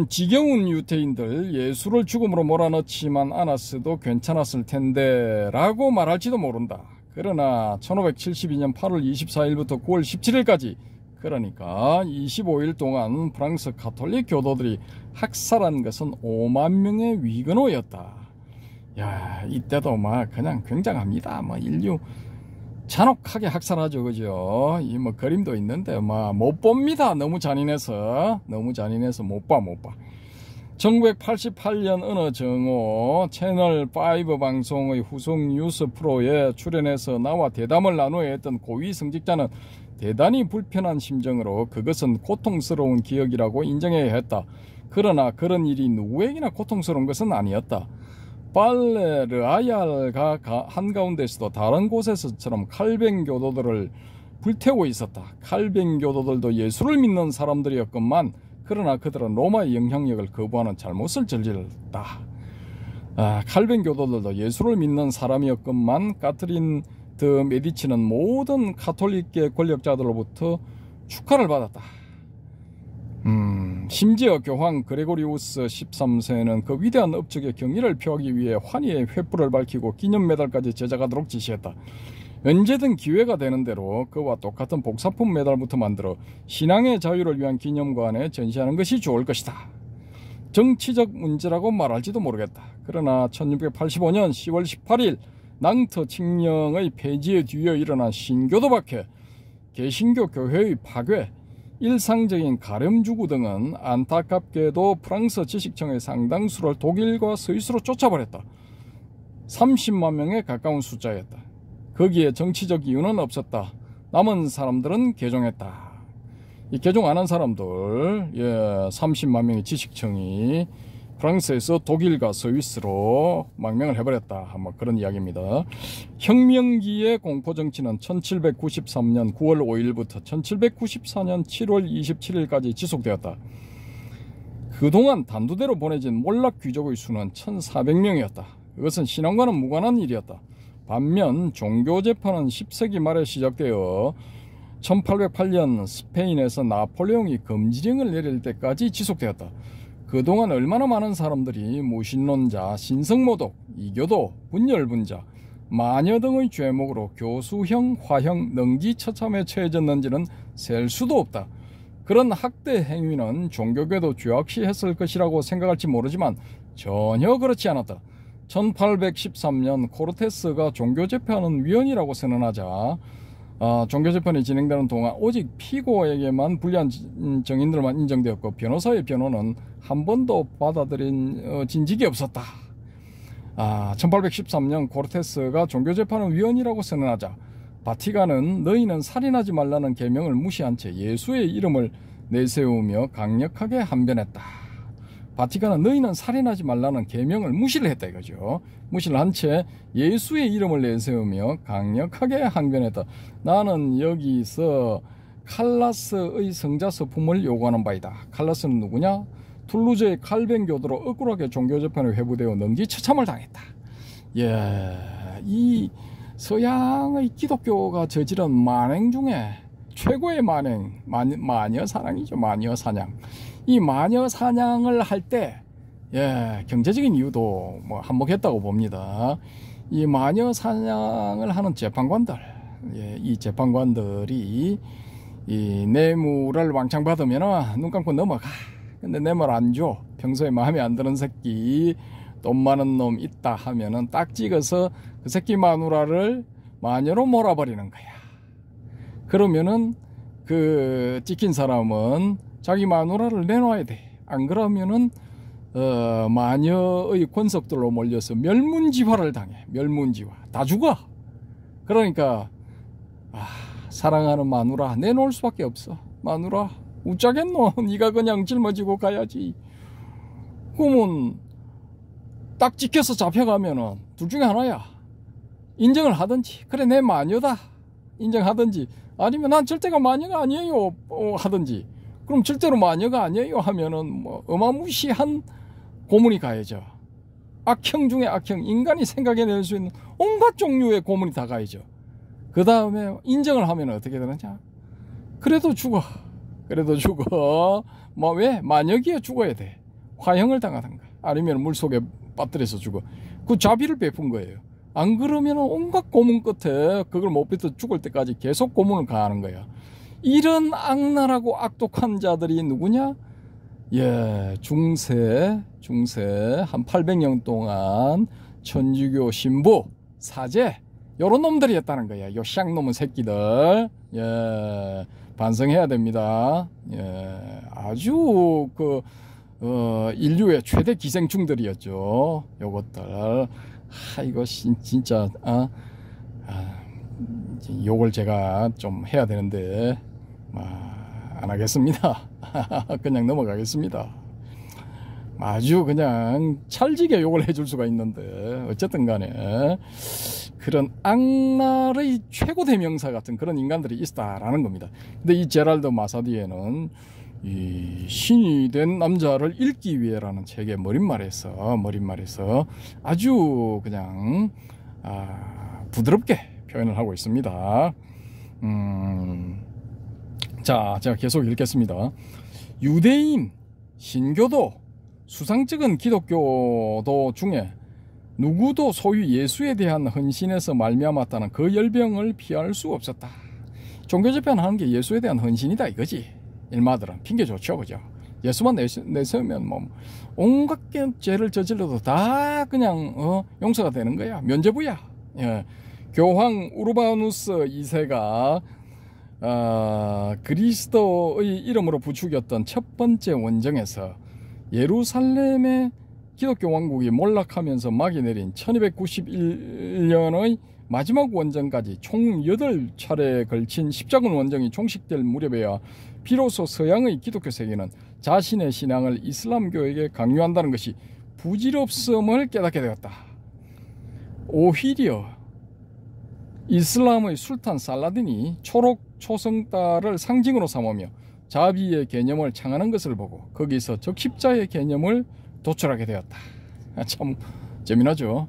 S1: 지겨운 유태인들 예수를 죽음으로 몰아넣지만 않았어도 괜찮았을 텐데 라고 말할지도 모른다. 그러나 1572년 8월 24일부터 9월 17일까지 그러니까 25일 동안 프랑스 가톨릭 교도들이 학살한 것은 5만 명의 위근호였다. 야, 이때도 막 그냥 굉장합니다. 뭐 인류 잔혹하게 학살하죠, 그죠? 이 뭐 그림도 있는데 막 못 봅니다. 너무 잔인해서 못 봐. 1988년 어느 정오 채널 5 방송의 후속 뉴스 프로에 출연해서 나와 대담을 나누어 했던 고위 성직자는 대단히 불편한 심정으로 그것은 고통스러운 기억이라고 인정해야 했다. 그러나 그런 일이 누구에게나 고통스러운 것은 아니었다. 발레 르아얄가 한가운데서도 다른 곳에서처럼 칼뱅 교도들을 불태우고 있었다. 칼뱅 교도들도 예수를 믿는 사람들이었건만 그러나 그들은 로마의 영향력을 거부하는 잘못을 저질렀다. 칼뱅 교도들도 예수를 믿는 사람이었건만 카트린 드 메디치는 모든 가톨릭계 권력자들로부터 축하를 받았다. 심지어 교황 그레고리우스 13세는 그 위대한 업적의 경의를 표하기 위해 환희의 횃불을 밝히고 기념 메달까지 제작하도록 지시했다. 언제든 기회가 되는 대로 그와 똑같은 복사품 메달부터 만들어 신앙의 자유를 위한 기념관에 전시하는 것이 좋을 것이다. 정치적 문제라고 말할지도 모르겠다. 그러나 1685년 10월 18일 낭트 칙령의 폐지에 뒤에 일어난 신교도 박해, 개신교 교회의 파괴, 일상적인 가렴주구 등은 안타깝게도 프랑스 지식층의 상당수를 독일과 스위스로 쫓아버렸다. 30만 명에 가까운 숫자였다. 거기에 정치적 이유는 없었다. 남은 사람들은 개종했다. 이 개종 안 한 사람들 30만 명의 지식층이 프랑스에서 독일과 스위스로 망명을 해버렸다. 뭐 그런 이야기입니다. 혁명기의 공포정치는 1793년 9월 5일부터 1794년 7월 27일까지 지속되었다. 그동안 단두대로 보내진 몰락 귀족의 수는 1400명이었다. 그것은 신앙과는 무관한 일이었다. 반면 종교재판은 10세기 말에 시작되어 1808년 스페인에서 나폴레옹이 금지령을 내릴 때까지 지속되었다. 그동안 얼마나 많은 사람들이 무신론자, 신성모독, 이교도, 분열분자, 마녀 등의 죄목으로 교수형, 화형, 능지처참에 처해졌는지는 셀 수도 없다. 그런 학대 행위는 종교계도 죄악시했을 것이라고 생각할지 모르지만 전혀 그렇지 않았다. 1813년 코르테스가 종교재판은 위헌이라고 선언하자 종교재판이 진행되는 동안 오직 피고에게만 불리한 정인들만 인정되었고 변호사의 변호는 한 번도 받아들인 적이 없었다. 1813년 코르테스가 종교재판은 위헌이라고 선언하자 바티칸은 너희는 살인하지 말라는 계명을 무시한 채 예수의 이름을 내세우며 강력하게 항변했다. 바티칸은 너희는 살인하지 말라는 계명을 무시를 했다 이거죠. 무시를 한 채 예수의 이름을 내세우며 강력하게 항변했다. 나는 여기서 칼라스의 성자서품을 요구하는 바이다. 칼라스는 누구냐? 툴루즈의 칼뱅 교도로 억울하게 종교재판에 회부되어 능지처참을 당했다. 이 서양의 기독교가 저지른 만행 중에 최고의 만행, 마녀 사냥이죠. 마녀 사냥. 이 마녀 사냥을 할 때 경제적인 이유도 뭐 한몫했다고 봅니다. 이 마녀 사냥을 하는 재판관들, 이 재판관들이 이 뇌물을 왕창 받으면 눈 감고 넘어가. 근데 뇌물 안 줘. 평소에 마음에 안 드는 새끼, 돈 많은 놈 있다 하면은 딱 찍어서 그 새끼 마누라를 마녀로 몰아버리는 거야. 그러면은 그 찍힌 사람은 자기 마누라를 내놔야 돼. 안 그러면은 마녀의 권속들로 몰려서 멸문지화를 당해. 멸문지화. 다 죽어. 그러니까 사랑하는 마누라 내놓을 수밖에 없어. 마누라 웃자겠노. 네가 그냥 짊어지고 가야지. 그러면 딱 찍혀서 잡혀가면은 둘 중에 하나야. 인정을 하든지 그래 내 마녀다 인정하든지 아니면 난 절대가 마녀가 아니에요 하든지. 그럼 절대로 마녀가 아니에요 하면은 뭐 어마무시한 고문이 가해져. 악형 중에 악형, 인간이 생각해낼 수 있는 온갖 종류의 고문이 다 가해져. 그 다음에 인정을 하면 어떻게 되느냐? 그래도 죽어. 그래도 죽어. 뭐 왜? 마녀기에 죽어야 돼. 화형을 당하든가 아니면 물속에 빠뜨려서 죽어. 그 자비를 베푼 거예요. 안 그러면 온갖 고문 끝에 그걸 못 뱉어 죽을 때까지 계속 고문을 가하는 거야. 이런 악랄하고 악독한 자들이 누구냐? 중세 한 800년 동안 천주교 신부, 사제 요런 놈들이었다는 거야. 요 쌍놈의 새끼들. 반성해야 됩니다. 아주 인류의 최대 기생충들이었죠. 요것들. 이거 진짜 욕을 제가 좀 해야 되는데 안 하겠습니다. 그냥 넘어가겠습니다. 아주 그냥 찰지게 욕을 해줄 수가 있는데 어쨌든 간에 그런 악랄의 최고 대명사 같은 그런 인간들이 있다라는 겁니다. 근데 이 제랄드 마사디에는 이 신이 된 남자를 읽기 위해라는 책의 머릿말에서 아주 그냥 부드럽게 표현을 하고 있습니다. 자, 제가 계속 읽겠습니다. 유대인, 신교도, 수상적인 기독교도 중에 누구도 소유 예수에 대한 헌신에서 말미암았다는 그 열병을 피할 수 없었다. 종교재판하는 게 예수에 대한 헌신이다 이거지. 일마들은 핑계 좋죠, 그죠? 예수만 내세우면 뭐 온갖 죄를 저질러도 다 그냥 용서가 되는 거야. 면죄부야. 예. 교황 우르바누스 2세가 그리스도의 이름으로 부추겼던 첫 번째 원정에서 예루살렘의 기독교 왕국이 몰락하면서 막이 내린 1291년의 마지막 원정까지 총 8차례에 걸친 십자군 원정이 종식될 무렵에야 비로소 서양의 기독교 세계는 자신의 신앙을 이슬람교에게 강요한다는 것이 부질없음을 깨닫게 되었다. 오히려 이슬람의 술탄 살라딘이 초록 초승달을 상징으로 삼으며 자비의 개념을 창하는 것을 보고 거기서 적십자의 개념을 도출하게 되었다. 참 재미나죠.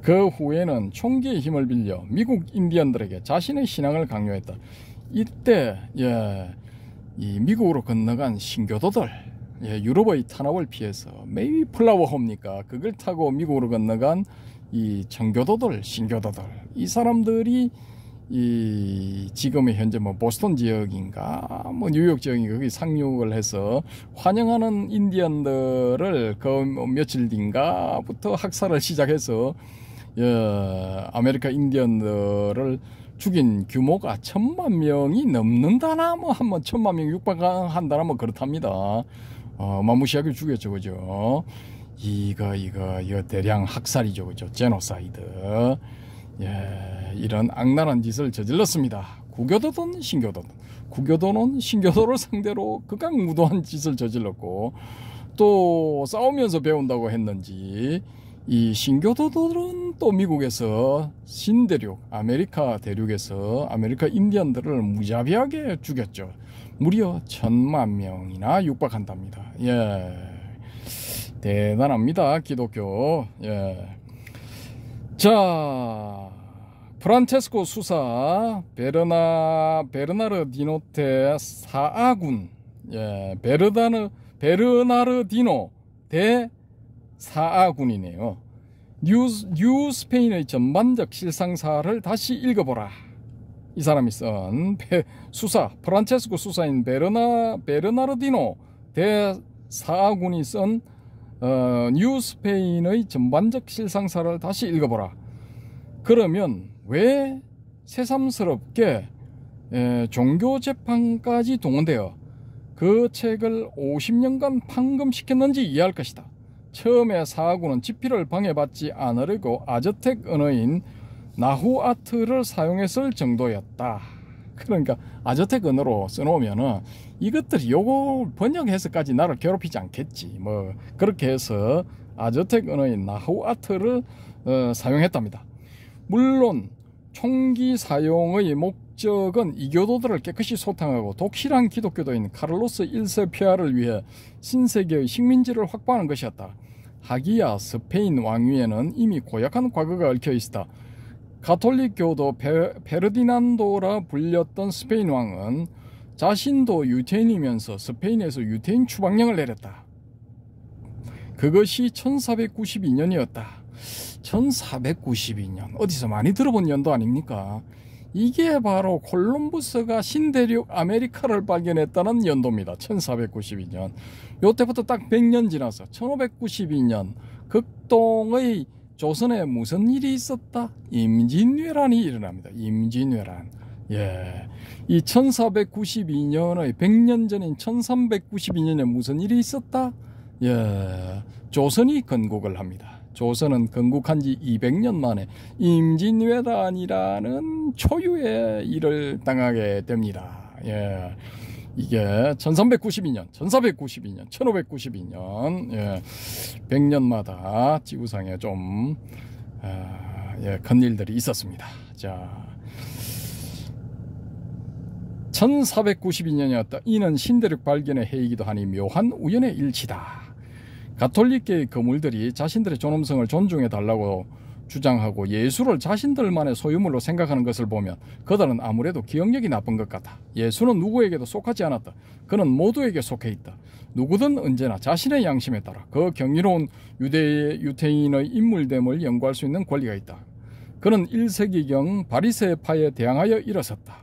S1: 그 후에는 총기의 힘을 빌려 미국 인디언들에게 자신의 신앙을 강요했다. 이때 이 미국으로 건너간 신교도들, 유럽의 탄압을 피해서 메이플라워호입니까? 그걸 타고 미국으로 건너간 이 청교도들, 신교도들, 이 사람들이 이 지금의 현재 뭐 보스턴 지역인가 뭐 뉴욕 지역인가 거기 상륙을 해서 환영하는 인디언들을 그 며칠 뒤인가부터 학살을 시작해서 아메리카 인디언들을 죽인 규모가 1000만 명이 넘는다나 뭐 한번 1000만 명 육박한다나 뭐 그렇답니다. 마무시하게 죽였죠, 그죠? 이거 대량 학살이죠, 그죠? 제노사이드. 이런 악랄한 짓을 저질렀습니다. 구교도든 신교도든. 구교도는 신교도를 상대로 극악무도한 짓을 저질렀고 또 싸우면서 배운다고 했는지 이 신교도들은 또 미국에서 신대륙, 아메리카 대륙에서 아메리카 인디언들을 무자비하게 죽였죠. 무려 1000만 명이나 육박한답니다. 대단합니다, 기독교. 자, 프란체스코 수사 베르나르디노 대 사아군, 베르나르디노 대 사아군이네요. 뉴 스페인의 전반적 실상사를 다시 읽어보라. 이 사람이 쓴 수사, 프란체스코 수사인 베르나르디노 대 사아군이 쓴 뉴 스페인의 전반적 실상사를 다시 읽어보라. 그러면 왜 새삼스럽게 종교재판까지 동원되어 그 책을 50년간 판금시켰는지 이해할 것이다. 처음에 사하군은 집필을 방해받지 않으려고 아즈텍 언어인 나후아트를 사용했을 정도였다. 그러니까 아즈텍 언어로 써놓으면은 이것들이 요거 번역해서까지 나를 괴롭히지 않겠지. 뭐 그렇게 해서 아즈텍 언어인 나후아트를 사용했답니다. 물론 총기 사용의 목적은 이교도들을 깨끗이 소탕하고 독실한 기독교도인 카를로스 1세 폐하를 위해 신세계의 식민지를 확보하는 것이었다. 하기야 스페인 왕위에는 이미 고약한 과거가 얽혀 있었다. 가톨릭교도 페르디난도라 불렸던 스페인 왕은 자신도 유태인이면서 스페인에서 유태인 추방령을 내렸다. 그것이 1492년이었다. 1492년 어디서 많이 들어본 연도 아닙니까? 이게 바로 콜럼부스가 신대륙 아메리카를 발견했다는 연도입니다. 1492년. 요때부터 딱 100년 지나서 1592년 극동의 조선에 무슨 일이 있었다? 임진왜란이 일어납니다. 임진왜란. 이 1492년의 100년 전인 1392년에 무슨 일이 있었다? 조선이 건국을 합니다. 조선은 건국한 지 200년 만에 임진왜란이라는 초유의 일을 당하게 됩니다. 예. 이게 1392년, 1492년, 1592년, 예, 100년마다 지구상에 좀 큰 일들이 있었습니다. 자, 1492년이었다. 이는 신대륙 발견의 해이기도 하니 묘한 우연의 일치다. 가톨릭계의 거물들이 자신들의 존엄성을 존중해달라고 주장하고 예수를 자신들만의 소유물로 생각하는 것을 보면 그들은 아무래도 기억력이 나쁜 것 같다. 예수는 누구에게도 속하지 않았다. 그는 모두에게 속해 있다. 누구든 언제나 자신의 양심에 따라 그 경이로운 유대인의 인물됨을 연구할 수 있는 권리가 있다. 그는 1세기경 바리새파에 대항하여 일어섰다.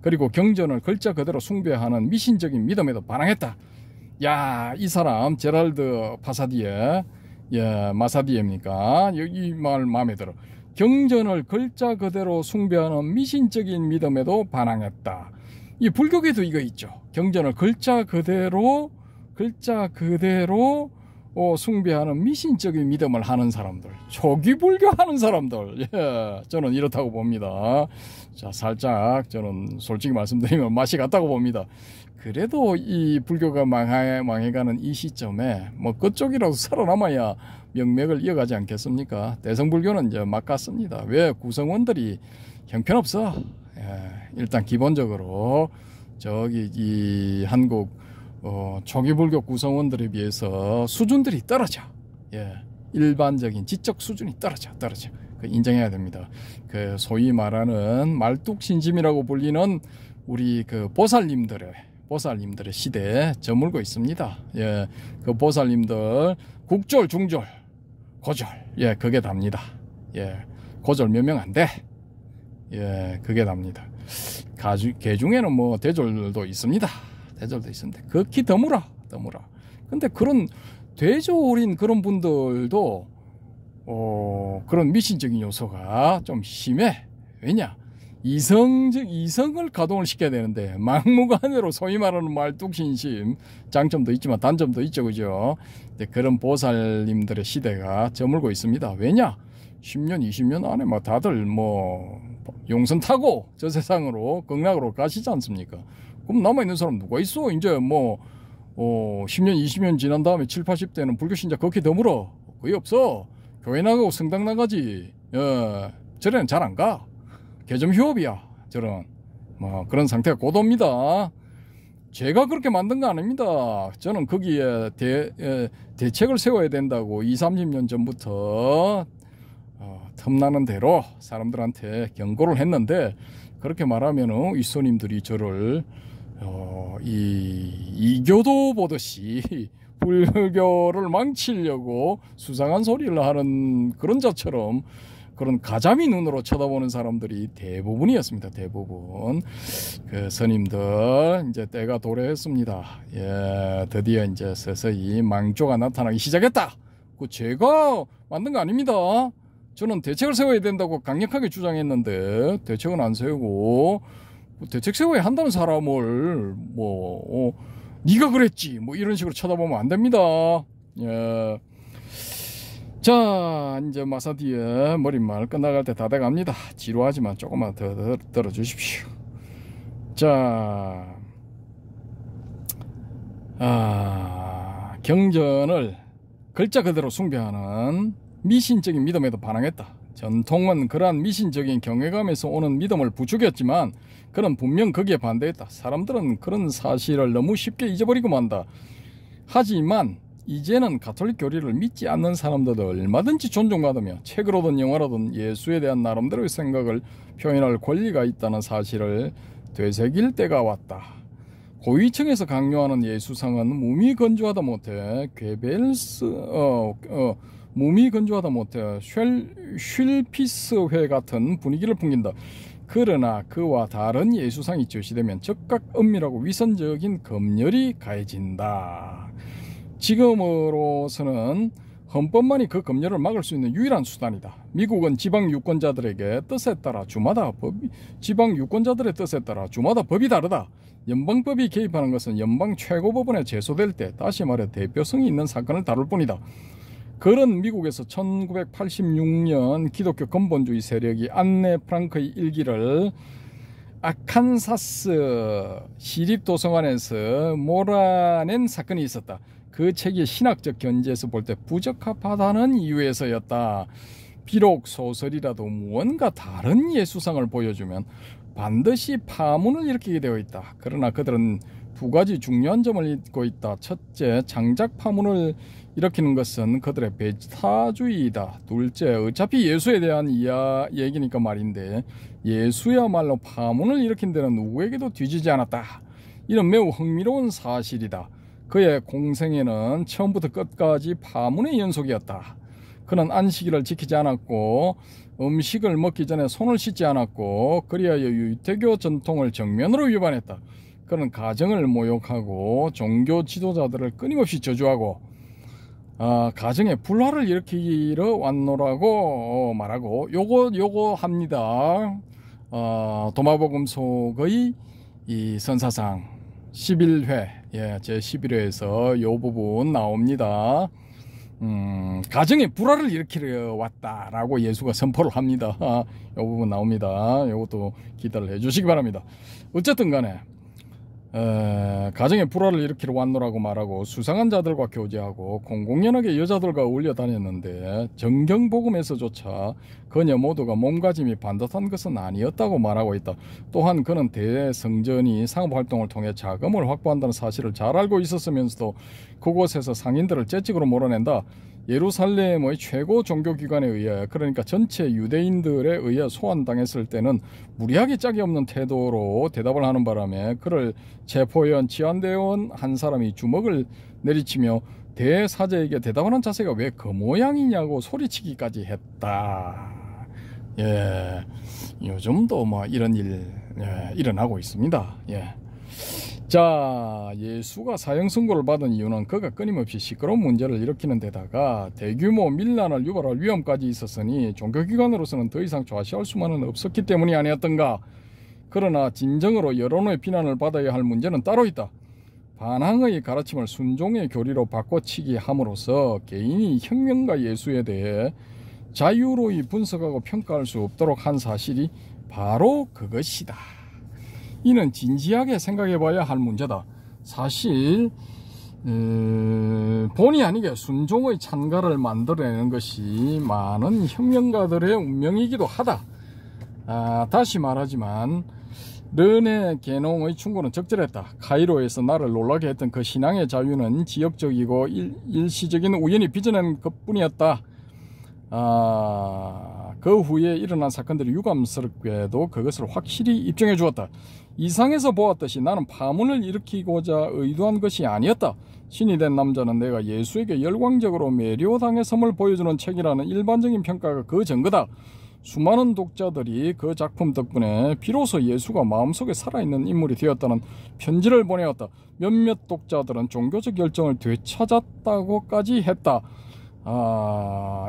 S1: 그리고 경전을 글자 그대로 숭배하는 미신적인 믿음에도 반항했다. 야, 이 사람 제랄드 파사디에, 예, 마사디에입니까? 이 말 마음에 들어. 경전을 글자 그대로 숭배하는 미신적인 믿음에도 반항했다. 이 불교계도 이거 있죠. 경전을 글자 그대로 숭배하는 미신적인 믿음을 하는 사람들, 초기 불교 하는 사람들, 예, 저는 이렇다고 봅니다. 자, 살짝 저는 솔직히 말씀드리면 맛이 같다고 봅니다. 그래도 이 불교가 망해가는 이 시점에 뭐 그쪽이라도 살아남아야 명맥을 이어가지 않겠습니까? 대성불교는 이제 막 갔습니다. 왜? 구성원들이 형편없어. 예, 일단 기본적으로 저기 이 한국 초기 불교 구성원들에 비해서 수준들이 떨어져. 예, 일반적인 지적 수준이 떨어져. 그 인정해야 됩니다. 그 소위 말하는 말뚝신심이라고 불리는 우리 그 보살님들의 시대에 저물고 있습니다. 예, 그 보살님들 국졸, 중졸, 고졸, 예, 그게 답니다. 예, 고졸 몇 명 안 돼. 예, 그게 답니다. 개 중에는 뭐 대졸도 있습니다. 극히 드물어. 근데 그런 대졸인 그런 분들도 그런 미신적인 요소가 좀 심해. 왜냐? 이성을 가동을 시켜야 되는데 막무가내로 소위 말하는 말뚝신심, 장점도 있지만 단점도 있죠, 그죠? 그런 보살님들의 시대가 저물고 있습니다. 왜냐? 10년, 20년 안에 막 다들 뭐 용선 타고 저 세상으로 극락으로 가시지 않습니까? 그럼 남아있는 사람 누가 있어? 이제 뭐 10년, 20년 지난 다음에 7, 80대는 불교 신자 그렇게 드물어. 거의 없어. 교회 나가고 성당 나가지. 예, 저래는 잘 안 가. 개점 휴업이야. 저런 뭐 그런 상태가 곧 옵니다. 제가 그렇게 만든 거 아닙니다. 저는 거기에 대책을 세워야 된다고 20, 30년 전부터 틈나는 대로 사람들한테 경고를 했는데, 그렇게 말하면 윗손님들이 저를 이교도 보듯이 불교를 망치려고 수상한 소리를 하는 그런 자처럼 그런 가자미 눈으로 쳐다보는 사람들이 대부분이었습니다. 대부분. 그 스님들 이제 때가 도래했습니다. 예, 드디어 이제 서서히 망조가 나타나기 시작했다. 그 제가 만든 거 아닙니다. 저는 대책을 세워야 된다고 강력하게 주장했는데 대책은 안 세우고, 대책 세워야 한다는 사람을 네가 그랬지 뭐 이런 식으로 쳐다보면 안 됩니다. 예. 자, 이제 마사디의 머릿말 끝나갈 때 다 돼갑니다. 지루하지만 조금만 더 들어주십시오. 자, 경전을 글자 그대로 숭배하는 미신적인 믿음에도 반항했다. 전통은 그러한 미신적인 경외감에서 오는 믿음을 부추겼지만 그는 분명 거기에 반대했다. 사람들은 그런 사실을 너무 쉽게 잊어버리고 만다. 하지만 이제는 가톨릭 교리를 믿지 않는 사람들도 얼마든지 존중받으며 책으로든 영화로든 예수에 대한 나름대로의 생각을 표현할 권리가 있다는 사실을 되새길 때가 왔다. 고위층에서 강요하는 예수상은 몸이 건조하다 못해 쉴피스회 같은 분위기를 풍긴다. 그러나 그와 다른 예수상이 제시되면 즉각 은밀하고 위선적인 검열이 가해진다. 지금으로서는 헌법만이 그 검열을 막을 수 있는 유일한 수단이다. 미국은 지방 유권자들의 뜻에 따라 주마다 법이 다르다. 연방법이 개입하는 것은 연방 최고법원에 제소될 때, 다시 말해 대표성이 있는 사건을 다룰 뿐이다. 그런 미국에서 1986년 기독교 근본주의 세력이 안네 프랑크의 일기를 아칸사스 시립도서관에서 몰아낸 사건이 있었다. 그 책이 신학적 견지에서 볼 때 부적합하다는 이유에서였다. 비록 소설이라도 무언가 다른 예수상을 보여주면 반드시 파문을 일으키게 되어 있다. 그러나 그들은 두 가지 중요한 점을 잊고 있다. 첫째, 장작 파문을 일으키는 것은 그들의 배타주의이다. 둘째, 어차피 예수에 대한 얘기니까 말인데 예수야말로 파문을 일으킨 데는 누구에게도 뒤지지 않았다. 이런 매우 흥미로운 사실이다. 그의 공생애는 처음부터 끝까지 파문의 연속이었다. 그는 안식일을 지키지 않았고 음식을 먹기 전에 손을 씻지 않았고 그리하여 유대교 전통을 정면으로 위반했다. 그는 가정을 모욕하고 종교 지도자들을 끊임없이 저주하고 가정에 불화를 일으키러 왔노라고 말하고 요거 합니다. 도마복음 속의 이 선사상 11회 제 11회에서 요 부분 나옵니다. 가정에 불화를 일으키려 왔다라고 예수가 선포를 합니다. 이 부분 나옵니다. 이것도 기대를 해주시기 바랍니다. 어쨌든 간에 가정에 불화를 일으키러 왔노라고 말하고 수상한 자들과 교제하고 공공연하게 여자들과 어울려 다녔는데 정경복음에서조차 그녀 모두가 몸가짐이 반듯한 것은 아니었다고 말하고 있다. 또한 그는 대성전이 상업활동을 통해 자금을 확보한다는 사실을 잘 알고 있었으면서도 그곳에서 상인들을 채찍으로 몰아낸다. 예루살렘의 최고 종교기관에 의해, 그러니까 전체 유대인들에 의해 소환당했을 때는 무리하게 짝이 없는 태도로 대답을 하는 바람에 그를 체포해온 치안대원 한 사람이 주먹을 내리치며 대사제에게 대답하는 자세가 왜 그 모양이냐고 소리치기까지 했다. 요즘도 뭐 이런 일 일어나고 있습니다. 자, 예수가 사형 선고를 받은 이유는 그가 끊임없이 시끄러운 문제를 일으키는 데다가 대규모 밀란을 유발할 위험까지 있었으니 종교기관으로서는 더 이상 좌시할 수만은 없었기 때문이 아니었던가. 그러나 진정으로 여론의 비난을 받아야 할 문제는 따로 있다. 반항의 가르침을 순종의 교리로 바꿔치기 함으로써 개인이 혁명가 예수에 대해 자유로이 분석하고 평가할 수 없도록 한 사실이 바로 그것이다. 이는 진지하게 생각해 봐야 할 문제다. 사실 본의 아니게 순종의 찬가를 만들어내는 것이 많은 혁명가들의 운명이기도 하다. 다시 말하지만 르네 게농의 충고는 적절했다. 카이로에서 나를 놀라게 했던 그 신앙의 자유는 지역적이고 일시적인 우연히 빚어낸 것뿐이었다. 그 후에 일어난 사건들이 유감스럽게도 그것을 확실히 입증해 주었다. 이상에서 보았듯이 나는 파문을 일으키고자 의도한 것이 아니었다. 신이 된 남자는 내가 예수에게 열광적으로 매료당했음을 보여주는 책이라는 일반적인 평가가 그 증거다. 수많은 독자들이 그 작품 덕분에 비로소 예수가 마음속에 살아있는 인물이 되었다는 편지를 보내었다. 몇몇 독자들은 종교적 열정을 되찾았다고까지 했다.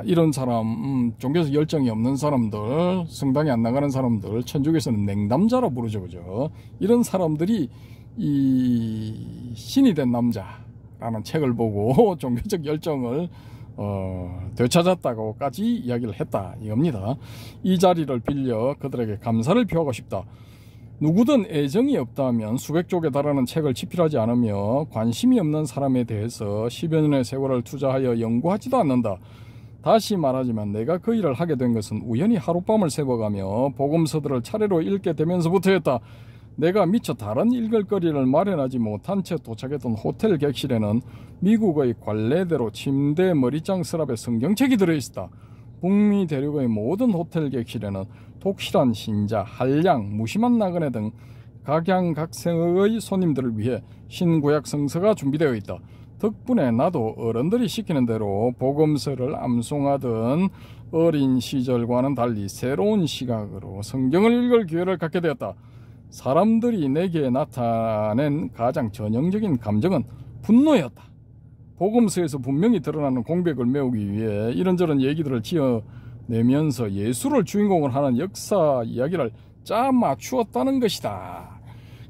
S1: 이런 사람, 종교적 열정이 없는 사람들, 성당에 안 나가는 사람들, 천주교에서는 냉담자라 부르죠, 그죠? 이런 사람들이 이 신이 된 남자라는 책을 보고 종교적 열정을 되찾았다고까지 이야기를 했다 이겁니다. 이 자리를 빌려 그들에게 감사를 표하고 싶다. 누구든 애정이 없다면 수백 쪽에 달하는 책을 집필하지 않으며 관심이 없는 사람에 대해서 10여 년의 세월을 투자하여 연구하지도 않는다. 다시 말하지만 내가 그 일을 하게 된 것은 우연히 하룻밤을 새워가며 복음서들을 차례로 읽게 되면서부터였다. 내가 미처 다른 읽을 거리를 마련하지 못한 채 도착했던 호텔 객실에는 미국의 관례대로 침대 머리장 서랍에 성경책이 들어있었다. 북미 대륙의 모든 호텔 객실에는 독실한 신자, 한량, 무심한 나그네 등 각양각색의 손님들을 위해 신구약 성서가 준비되어 있다. 덕분에 나도 어른들이 시키는 대로 복음서를 암송하던 어린 시절과는 달리 새로운 시각으로 성경을 읽을 기회를 갖게 되었다. 사람들이 내게 나타낸 가장 전형적인 감정은 분노였다. 복음서에서 분명히 드러나는 공백을 메우기 위해 이런저런 얘기들을 지어내면서 예수를 주인공으로 하는 역사 이야기를 짜맞추었다는 것이다.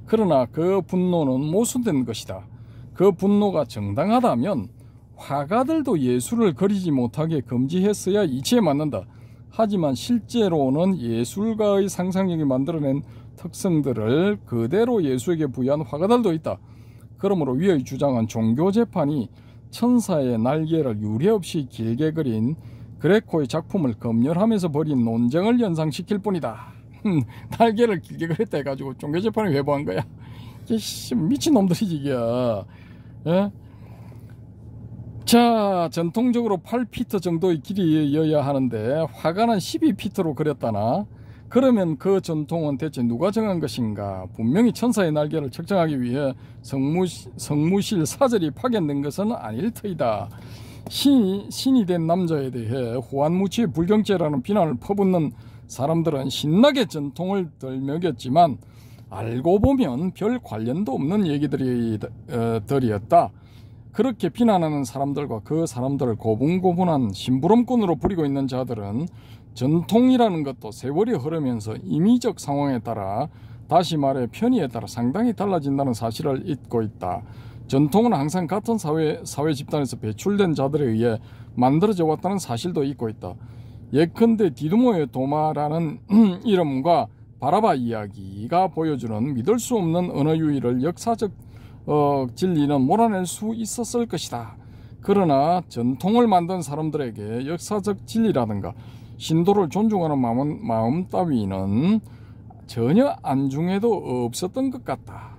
S1: 그러나 그 분노는 모순된 것이다. 그 분노가 정당하다면 화가들도 예술을 그리지 못하게 금지했어야 이치에 맞는다. 하지만 실제로는 예술가의 상상력이 만들어낸 특성들을 그대로 예수에게 부여한 화가들도 있다. 그러므로 위의 주장은 종교재판이 천사의 날개를 유례없이 길게 그린 그레코의 작품을 검열하면서 벌인 논쟁을 연상시킬 뿐이다. 날개를 길게 그렸다 해가지고 종교재판을 회부한 거야. 미친놈들이지 이게. 예? 자, 전통적으로 8피트 정도의 길이여야 하는데 화가는 12피트로 그렸다나? 그러면 그 전통은 대체 누가 정한 것인가? 분명히 천사의 날개를 측정하기 위해 성무실 사절이 파견된 것은 아닐 터이다. 신이 된 남자에 대해 호환무치의 불경죄라는 비난을 퍼붓는 사람들은 신나게 전통을 들먹였지만 알고 보면 별 관련도 없는 얘기들이었다. 그렇게 비난하는 사람들과 그 사람들을 고분고분한 심부름꾼으로 부리고 있는 자들은 전통이라는 것도 세월이 흐르면서 임의적 상황에 따라, 다시 말해 편의에 따라 상당히 달라진다는 사실을 잊고 있다. 전통은 항상 같은 사회 집단에서 배출된 자들에 의해 만들어져 왔다는 사실도 잊고 있다. 예컨대 디두모의 도마라는 이름과 바라바 이야기가 보여주는 믿을 수 없는 언어 유희를 역사적 진리는 몰아낼 수 있었을 것이다. 그러나 전통을 만든 사람들에게 역사적 진리라든가 신도를 존중하는 마음 따위는 전혀 안중에도 없었던 것 같다.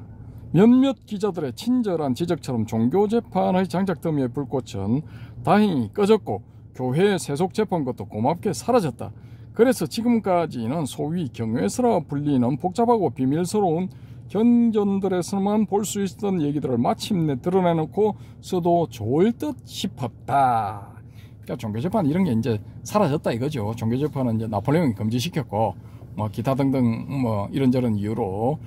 S1: 몇몇 기자들의 친절한 지적처럼 종교재판의 장작더미의 불꽃은 다행히 꺼졌고 교회의 세속재판 것도 고맙게 사라졌다. 그래서 지금까지는 소위 경외서라 불리는 복잡하고 비밀스러운 견전들에서만 볼 수 있었던 얘기들을 마침내 드러내놓고 써도 좋을 듯 싶었다. 그러니까 종교재판 이런 게 이제 사라졌다 이거죠. 종교재판은 이제 나폴레옹이 금지시켰고, 뭐 기타 등등 뭐 이런저런 이유로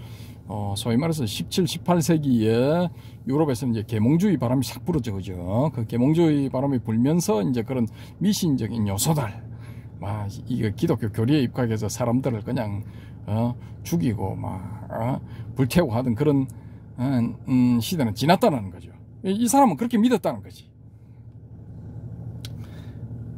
S1: 소위 말해서 17, 18세기에 유럽에서는 이제 계몽주의 바람이 싹 불었죠, 그죠? 그 계몽주의 바람이 불면서 이제 그런 미신적인 요소들, 이게 기독교 교리에 입각해서 사람들을 그냥 죽이고 불태우고 하던 그런 시대는 지났다는 거죠. 이 사람은 그렇게 믿었다는 거지.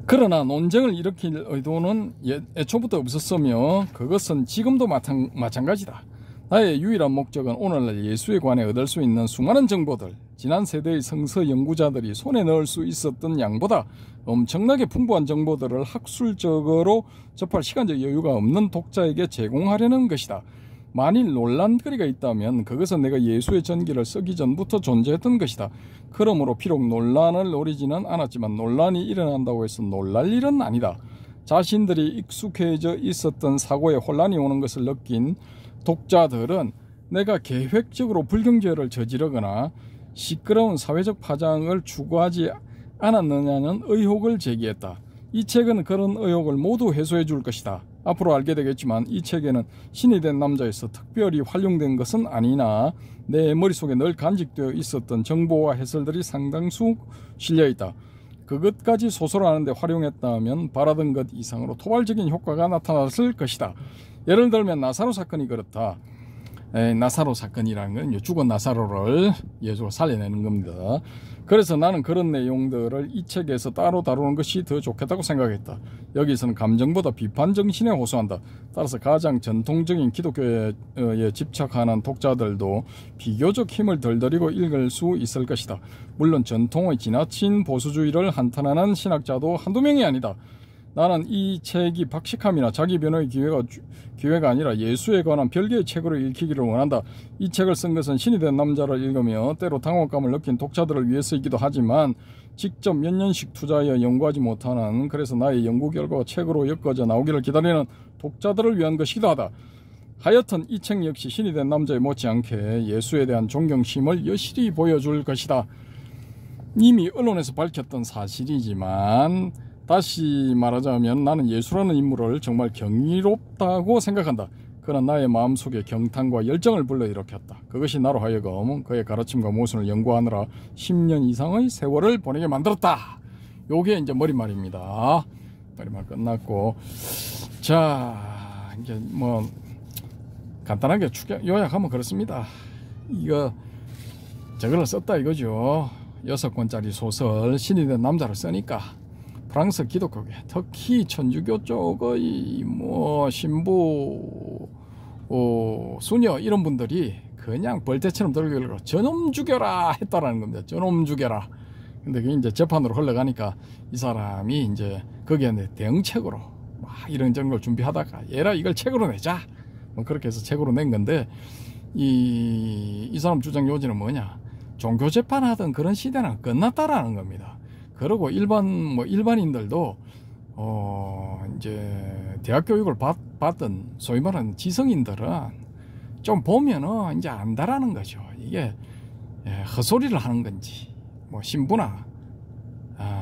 S1: 그러나 논쟁을 일으킬 의도는 애초부터 없었으며 그것은 지금도 마찬가지다. 나의 유일한 목적은 오늘날 예수에 관해 얻을 수 있는 수많은 정보들, 지난 세대의 성서 연구자들이 손에 넣을 수 있었던 양보다 엄청나게 풍부한 정보들을 학술적으로 접할 시간적 여유가 없는 독자에게 제공하려는 것이다. 만일 논란거리가 있다면 그것은 내가 예수의 전기를 쓰기 전부터 존재했던 것이다. 그러므로 비록 논란을 노리지는 않았지만 논란이 일어난다고 해서 놀랄 일은 아니다. 자신들이 익숙해져 있었던 사고에 혼란이 오는 것을 느낀 독자들은 내가 계획적으로 불경죄를 저지르거나 시끄러운 사회적 파장을 추구하지 않았느냐는 의혹을 제기했다. 이 책은 그런 의혹을 모두 해소해 줄 것이다. 앞으로 알게 되겠지만 이 책에는 신이 된 남자에서 특별히 활용된 것은 아니나 내 머릿속에 늘 간직되어 있었던 정보와 해설들이 상당수 실려있다. 그것까지 소설하는데 활용했다면 바라던 것 이상으로 토발적인 효과가 나타났을 것이다. 예를 들면 나사로 사건이 그렇다. 나사로 사건이라는 건 죽은 나사로를 예수가 살려내는 겁니다. 그래서 나는 그런 내용들을 이 책에서 따로 다루는 것이 더 좋겠다고 생각했다. 여기서는 감정보다 비판 정신에 호소한다. 따라서 가장 전통적인 기독교에 집착하는 독자들도 비교적 힘을 덜 들이고 읽을 수 있을 것이다. 물론 전통의 지나친 보수주의를 한탄하는 신학자도 한두 명이 아니다. 나는 이 책이 박식함이나 자기 변호의 기회가 아니라 예수에 관한 별개의 책으로 읽히기를 원한다. 이 책을 쓴 것은 신이 된 남자를 읽으며 때로 당혹감을 느낀 독자들을 위해서이기도 하지만 직접 몇 년씩 투자하여 연구하지 못하는, 그래서 나의 연구 결과가 책으로 엮어져 나오기를 기다리는 독자들을 위한 것이기도 하다. 하여튼 이 책 역시 신이 된 남자에 못지않게 예수에 대한 존경심을 여실히 보여줄 것이다. 이미 언론에서 밝혔던 사실이지만 다시 말하자면 나는 예수라는 인물을 정말 경이롭다고 생각한다. 그는 나의 마음속에 경탄과 열정을 불러일으켰다. 그것이 나로 하여금 그의 가르침과 모순을 연구하느라 10년 이상의 세월을 보내게 만들었다. 요게 이제 머릿말입니다. 머릿말 끝났고, 자 이제 뭐 간단하게 요약하면 그렇습니다. 이거 저거를 썼다 이거죠. 6권짜리 소설 신이 된 남자를 쓰니까 프랑스 기독교계, 특히 천주교 쪽의 뭐 신부, 수녀 이런 분들이 그냥 벌떼처럼 들고 저놈 죽여라 했다라는 겁니다. 저놈 죽여라. 근데 그게 이제 재판으로 흘러가니까 이 사람이 이제 거기에 대응책으로 막 이런저런 걸 준비하다가 얘라 이걸 책으로 내자. 뭐 그렇게 해서 책으로 낸 건데 이 사람 주장 요지는 뭐냐? 종교 재판하던 그런 시대는 끝났다라는 겁니다. 그리고 일반인들도 이제 대학 교육을 받던 소위 말하는 지성인들은 좀 보면은 이제 안다라는 거죠. 이게 헛소리를 하는 건지 뭐 신부나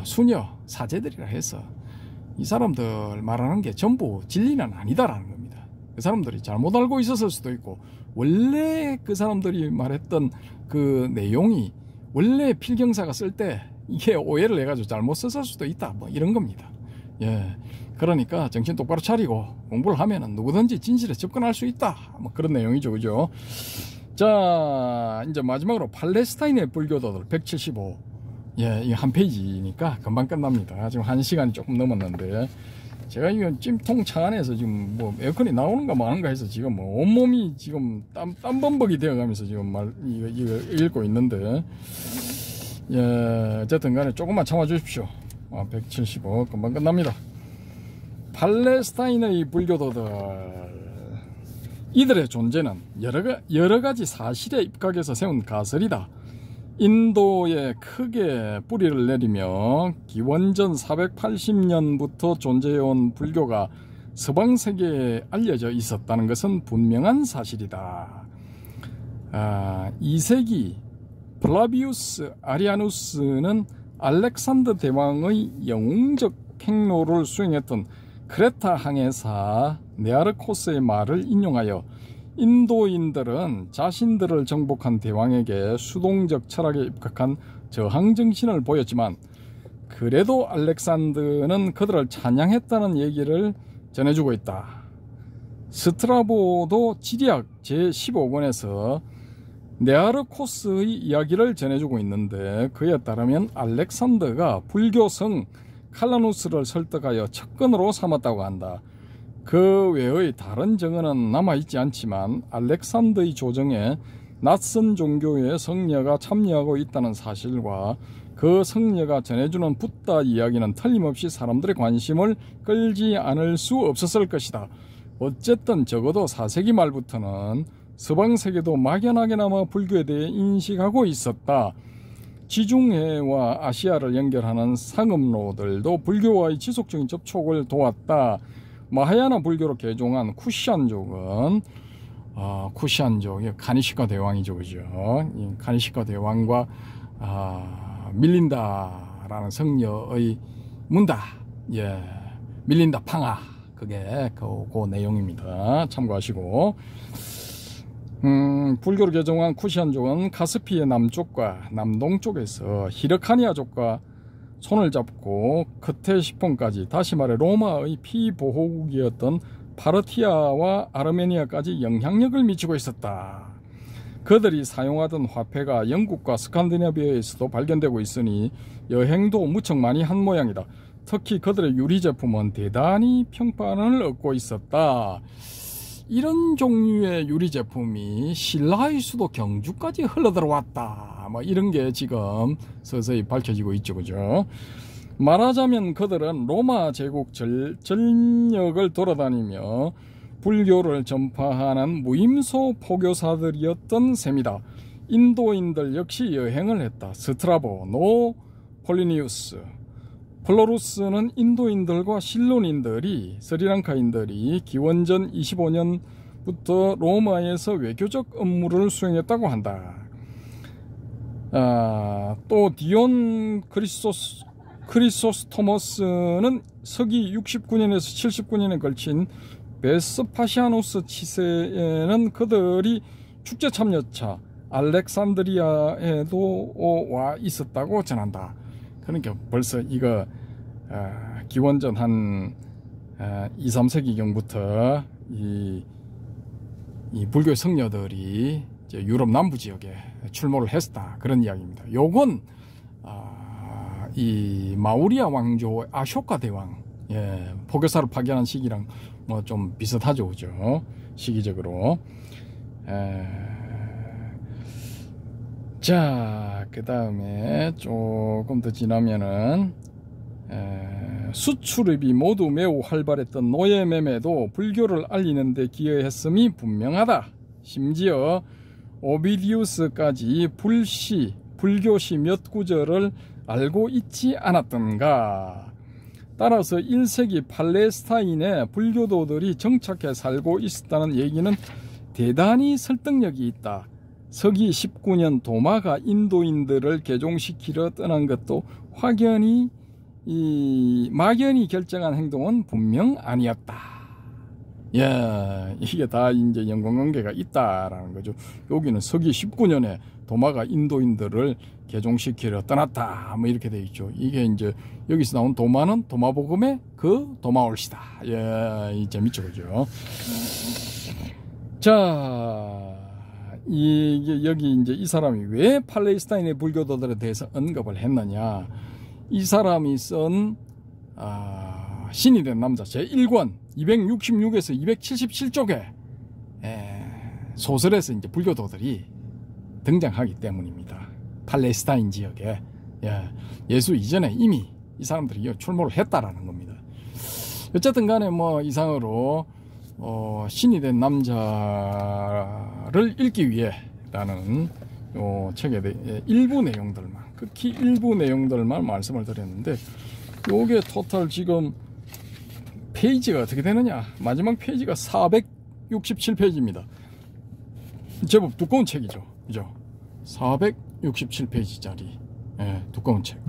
S1: 수녀 사제들이라 해서 이 사람들 말하는 게 전부 진리는 아니다라는 겁니다. 그 사람들이 잘못 알고 있었을 수도 있고 원래 그 사람들이 말했던 그 내용이 원래 필경사가 쓸 때 이게 오해를 해가지고 잘못 썼을 수도 있다 뭐 이런 겁니다. 예, 그러니까 정신 똑바로 차리고 공부를 하면은 누구든지 진실에 접근할 수 있다 뭐 그런 내용이죠, 그죠? 자, 이제 마지막으로 팔레스타인의 불교도들 175. 예, 이게 한 페이지니까 금방 끝납니다. 지금 1시간이 조금 넘었는데 제가 이거 찜통 차 안에서 지금 뭐 에어컨이 나오는가 마는가 해서 지금 뭐 온몸이 지금 땀범벅이 되어가면서 지금 이거 읽고 있는데, 예, 어쨌든 간에 조금만 참아 주십시오. 175 금방 끝납니다. 팔레스타인의 불교도들, 이들의 존재는 여러 가지 사실에 입각해서 세운 가설이다. 인도에 크게 뿌리를 내리며 기원전 480년부터 존재해온 불교가 서방 세계에 알려져 있었다는 것은 분명한 사실이다. 2세기 플라비우스 아리아누스는 알렉산더 대왕의 영웅적 행로를 수행했던 크레타 항해사 네아르코스의 말을 인용하여 인도인들은 자신들을 정복한 대왕에게 수동적 철학에 입각한 저항정신을 보였지만 그래도 알렉산더는 그들을 찬양했다는 얘기를 전해주고 있다. 스트라보도 지리학 제15권에서 네아르코스의 이야기를 전해주고 있는데 그에 따르면 알렉산더가 불교성 칼라누스를 설득하여 척근으로 삼았다고 한다. 그 외의 다른 증언은 남아있지 않지만 알렉산더의 조정에 낯선 종교의 성녀가 참여하고 있다는 사실과 그 성녀가 전해주는 붓다 이야기는 틀림없이 사람들의 관심을 끌지 않을 수 없었을 것이다. 어쨌든 적어도 4세기 말부터는 서방세계도 막연하게나마 불교에 대해 인식하고 있었다. 지중해와 아시아를 연결하는 상업로들도 불교와의 지속적인 접촉을 도왔다. 마하야나 불교로 개종한 쿠시안족은 쿠시안족, 카니시카 대왕이죠, 그죠? 이 카니시카 대왕과 밀린다라는 성녀의 문다, 예, 밀린다 팡아, 그게 그 내용입니다. 참고하시고. 불교로 개종한 쿠시안족은 카스피의 남쪽과 남동쪽에서 히르카니아족과 손을 잡고 크테시폰까지, 다시 말해 로마의 피보호국이었던 파르티아와 아르메니아까지 영향력을 미치고 있었다. 그들이 사용하던 화폐가 영국과 스칸디나비아에서도 발견되고 있으니 여행도 무척 많이 한 모양이다. 특히 그들의 유리제품은 대단히 평판을 얻고 있었다. 이런 종류의 유리제품이 신라의 수도 경주까지 흘러들어왔다. 뭐 이런 게 지금 서서히 밝혀지고 있죠, 그죠? 말하자면 그들은 로마 제국 전역을 돌아다니며 불교를 전파하는 무임소 포교사들이었던 셈이다. 인도인들 역시 여행을 했다. 스트라보, 노 폴리니우스, 플로루스는 인도인들과 실론인들이, 스리랑카인들이 기원전 25년부터 로마에서 외교적 업무를 수행했다고 한다. 또 디온 크리소스토머스는 서기 69년에서 79년에 걸친 베스파시아누스 치세에는 그들이 축제 참여차 알렉산드리아에도 와 있었다고 전한다. 그러니까 벌써 이거 기원전 한 2, 3세기경부터 이 불교의 성녀들이 이제 유럽 남부 지역에 출몰을 했다, 그런 이야기입니다. 요건 이 마우리아 왕조 아쇼카 대왕, 예, 포교사를 파견한 시기랑 뭐 좀 비슷하죠, 그죠? 시기적으로. 자, 그 다음에 조금 더 지나면은 수출입이 모두 매우 활발했던 노예매매도 불교를 알리는 데 기여했음이 분명하다. 심지어 오비디우스까지 불교시 몇 구절을 알고 있지 않았던가. 따라서 1세기 팔레스타인에 불교도들이 정착해 살고 있었다는 얘기는 대단히 설득력이 있다. 서기 19년 도마가 인도인들을 개종시키려 떠난 것도 막연히 결정한 행동은 분명 아니었다. 예, 이게 다 이제 연관관계가 있다라는 거죠. 여기는 서기 19년에 도마가 인도인들을 개종시키려 떠났다. 뭐 이렇게 돼 있죠. 이게 이제 여기서 나온 도마는 도마복음의 그 도마올시다. 예, 이 재밌죠, 그죠? 자, 이게 여기 이제 이 사람이 왜 팔레스타인의 불교도들에 대해서 언급을 했느냐? 이 사람이 쓴 신이 된 남자 제1권 266에서 277쪽에 소설에서 이제 불교도들이 등장하기 때문입니다. 팔레스타인 지역에. 예수 이전에 이미 이 사람들이 출몰을 했다라는 겁니다. 어쨌든 간에 뭐 이상으로 신이 된 남자를 읽기 위해라는 요 책에 대해 일부 내용들만, 극히 일부 내용들만 말씀을 드렸는데, 요게 토탈 지금 페이지가 어떻게 되느냐? 마지막 페이지가 467페이지입니다. 제법 두꺼운 책이죠, 그죠? 467페이지짜리 두꺼운 책.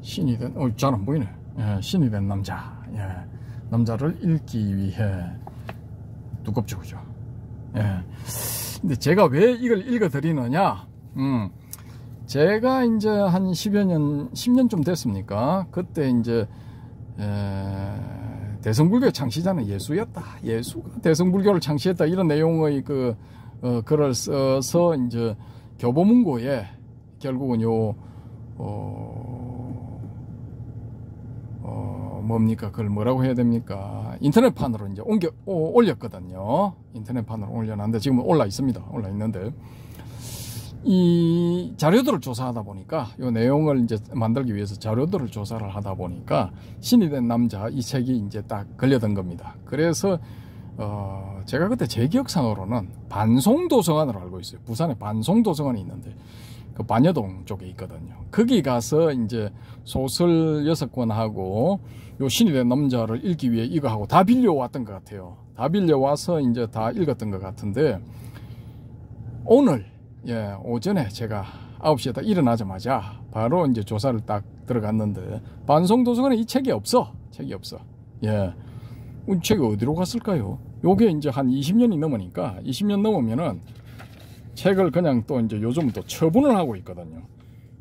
S1: 신이 된, 잘 안 보이네. 신이 된 남자. 남자를 읽기 위해 두껍죠, 그죠? 근데 제가 왜 이걸 읽어 드리느냐? 제가 이제 한 10년쯤 됐습니까? 그때 이제 대성불교 창시자는 예수였다. 예수가 대성불교를 창시했다. 이런 내용의 글을 써서 이제 교보문고에 결국은 뭡니까? 그걸 뭐라고 해야 됩니까? 인터넷판으로 이제 올렸거든요. 인터넷판으로 올려놨는데 지금 올라 있습니다. 올라 있는데 이 자료들을 조사하다 보니까 이 내용을 이제 만들기 위해서 자료들을 조사를 하다 보니까 신이 된 남자 이 책이 이제 딱 걸려든 겁니다. 그래서 제가 그때 제 기억상으로는 반송도서관으로 알고 있어요. 부산에 반송도서관이 있는데 그 반여동 쪽에 있거든요. 거기 가서 이제 소설 6권하고 요 신이 된 남자를 읽기 위해 이거 하고 다 빌려왔던 것 같아요. 다 빌려와서 이제 다 읽었던 것 같은데, 오늘 오전에 제가 9시에 딱 일어나자마자 바로 이제 조사를 딱 들어갔는데 반송도서관에 이 책이 없어. 책이 어디로 갔을까요? 요게 이제 한 20년이 넘으니까 20년 넘으면은 책을 그냥 또 이제 요즘은 또 처분을 하고 있거든요.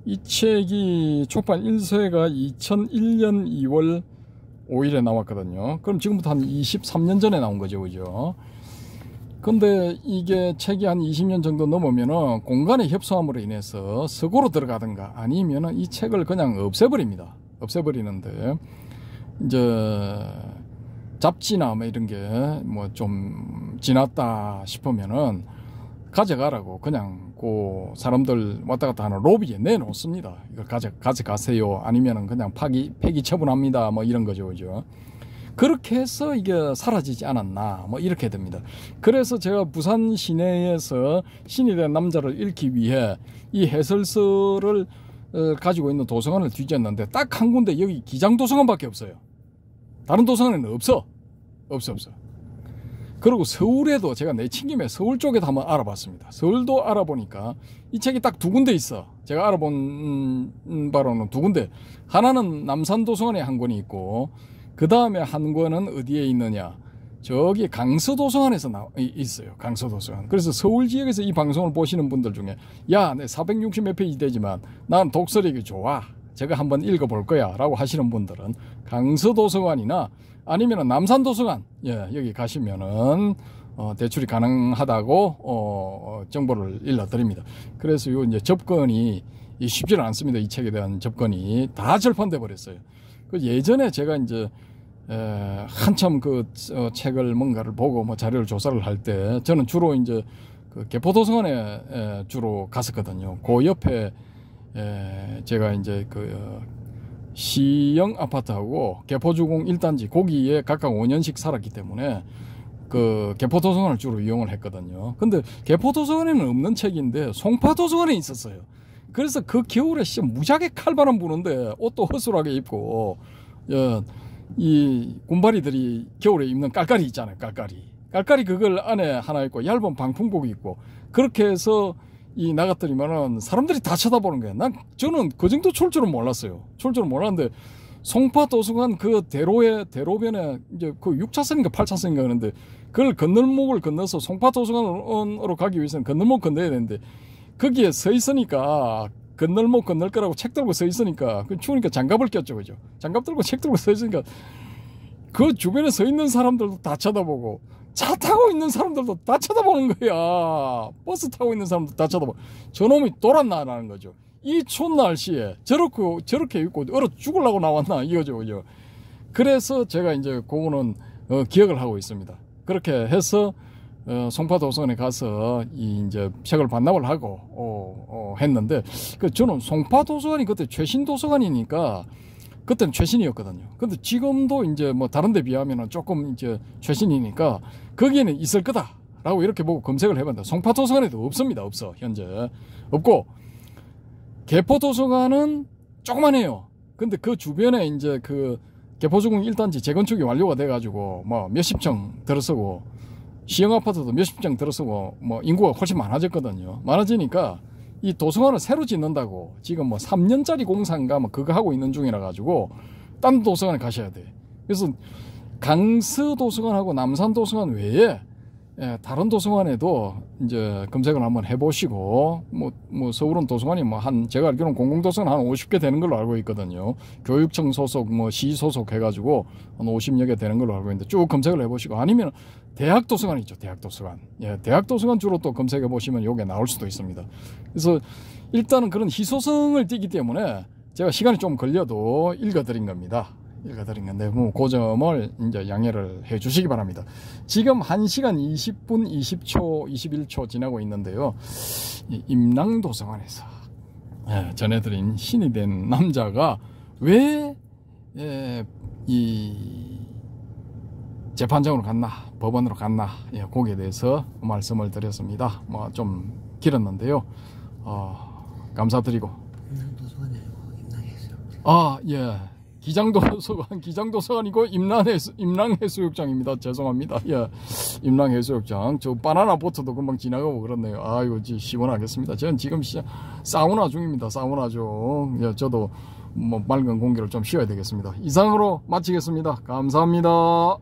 S1: 이 책이 초판 1세가 2001년 2월 5일에 나왔거든요. 그럼 지금부터 한 23년 전에 나온 거죠, 그죠? 근데 이게 책이 한 20년 정도 넘으면은 공간의 협소함으로 인해서 서고로 들어가든가 아니면은 이 책을 그냥 없애버립니다. 없애버리는데, 이제 잡지나 뭐 이런 게 뭐 좀 지났다 싶으면은 가져가라고 그냥 그 사람들 왔다 갔다 하는 로비에 내놓습니다. 이걸 가져가세요. 아니면은 그냥 폐기 처분합니다. 뭐 이런 거죠, 그죠? 그렇게 해서 이게 사라지지 않았나, 뭐 이렇게 됩니다. 그래서 제가 부산 시내에서 신이 된 남자를 읽기 위해 이 해설서를 가지고 있는 도서관을 뒤졌는데 딱 한 군데 여기 기장도서관밖에 없어요. 다른 도서관에는 없어. 그리고 서울에도 제가 내친 김에 서울 쪽에도 한번 알아봤습니다. 서울도 알아보니까 이 책이 딱 두 군데 있어. 제가 알아본 바로는 두 군데. 하나는 남산도서관에 한 권이 있고, 그 다음에 한 권은 어디에 있느냐? 저기 강서도서관에서 있어요. 강서도서관. 그래서 서울 지역에서 이 방송을 보시는 분들 중에, 야, 내 460 몇 페이지 되지만 난 독서력이 좋아. 제가 한번 읽어볼 거야. 라고 하시는 분들은 강서도서관이나 아니면 남산도서관, 여기 가시면은 대출이 가능하다고 정보를 일러드립니다. 그래서 요 이제 접근이 쉽지는 않습니다. 이 책에 대한 접근이 다 절판돼 버렸어요. 그 예전에 제가 이제 한참 그 책을 뭔가를 보고 뭐 자료를 조사를 할 때 저는 주로 이제 그 개포도서관에 주로 갔었거든요. 그 옆에 제가 이제 그 시영 아파트하고 개포주공 1단지 거기에 각각 5년씩 살았기 때문에 그 개포도서관을 주로 이용을 했거든요. 근데 개포도서관에는 없는 책인데 송파도서관에 있었어요. 그래서 그 겨울에 진짜 무지하게 칼바람 부는데 옷도 허술하게 입고 이 군바리들이 겨울에 입는 깔깔이 있잖아요. 깔깔이 그걸 안에 하나 입고 얇은 방풍복이 있고 그렇게 해서 이 나갔더니만은 사람들이 다 쳐다보는 거야. 저는 그 정도 추울 줄은 몰랐어요. 추울 줄은 몰랐는데 송파도서관 그 대로변에 이제 그 6차선인가 8차선인가 그런데 그걸 건널목을 건너서 송파도서관으로 가기 위해서는 건널목 건너야 되는데 거기에 서 있으니까 건널목 건널 거라고 책 들고 서 있으니까 추우니까 장갑을 꼈죠. 그죠? 장갑 들고 책 들고 서 있으니까 그 주변에 서 있는 사람들도 다 쳐다보고 차 타고 있는 사람들도 다 쳐다보는 거야. 버스 타고 있는 사람도 다 쳐다보고 저놈이 돌았나라는 거죠. 이 추운 날씨에 저렇게 입고 얼어 죽으려고 나왔나 이거죠. 그죠? 그래서 제가 이제 그거는 기억을 하고 있습니다. 그렇게 해서 송파도서관에 가서 이제 책을 반납을 하고 했는데 저는 송파도서관이 그때 최신 도서관이니까 그때는 최신이었거든요. 근데 지금도 이제 뭐 다른 데 비하면은 조금 이제 최신이니까 거기에는 있을 거다라고 이렇게 보고 검색을 해봤는데 송파도서관에도 없습니다. 없어. 현재 없고 개포도서관은 조그만해요. 근데 그 주변에 이제 그 개포주공 1단지 재건축이 완료가 돼가지고 뭐 몇십 층 들어서고 시형 아파트도 몇십 층 들어서고 뭐 인구가 훨씬 많아졌거든요. 많아지니까 이 도서관을 새로 짓는다고 지금 뭐 3년짜리 공사인가 뭐 그거 하고 있는 중이라 가지고 딴 도서관에 가셔야 돼. 그래서 강서 도서관하고 남산 도서관 외에 다른 도서관에도 이제 검색을 한번 해보시고 뭐 서울은 도서관이 뭐 제가 알기로는 공공도서관 한 50개 되는 걸로 알고 있거든요. 교육청 소속 뭐 시 소속 해가지고 한 50여 개 되는 걸로 알고 있는데 쭉 검색을 해보시고 아니면 대학 도서관 있죠. 대학 도서관. 대학 도서관 주로 또 검색해 보시면 요게 나올 수도 있습니다. 그래서 일단은 그런 희소성을 띠기 때문에 제가 시간이 좀 걸려도 읽어드린 겁니다. 읽어드린 건데 그 점을 이제 양해를 해 주시기 바랍니다. 지금 1시간 20분 20초 21초 지나고 있는데요. 임랑도서관에서 전해드린 신이 된 남자가 왜 이 재판장으로 갔나 법원으로 갔나 거기에 대해서 말씀을 드렸습니다. 뭐 좀 길었는데요. 감사드리고
S2: 임랑도서관이 아니고
S1: 임랑해수욕장. 기장도서관이고 임랑해수욕장입니다. 죄송합니다. 임랑해수욕장. 저 바나나 보트도 금방 지나가고 그렇네요. 아이고 시원하겠습니다. 저는 지금 사우나 중입니다. 사우나 중. 저도 뭐 맑은 공기를 좀 쉬어야 되겠습니다. 이상으로 마치겠습니다. 감사합니다.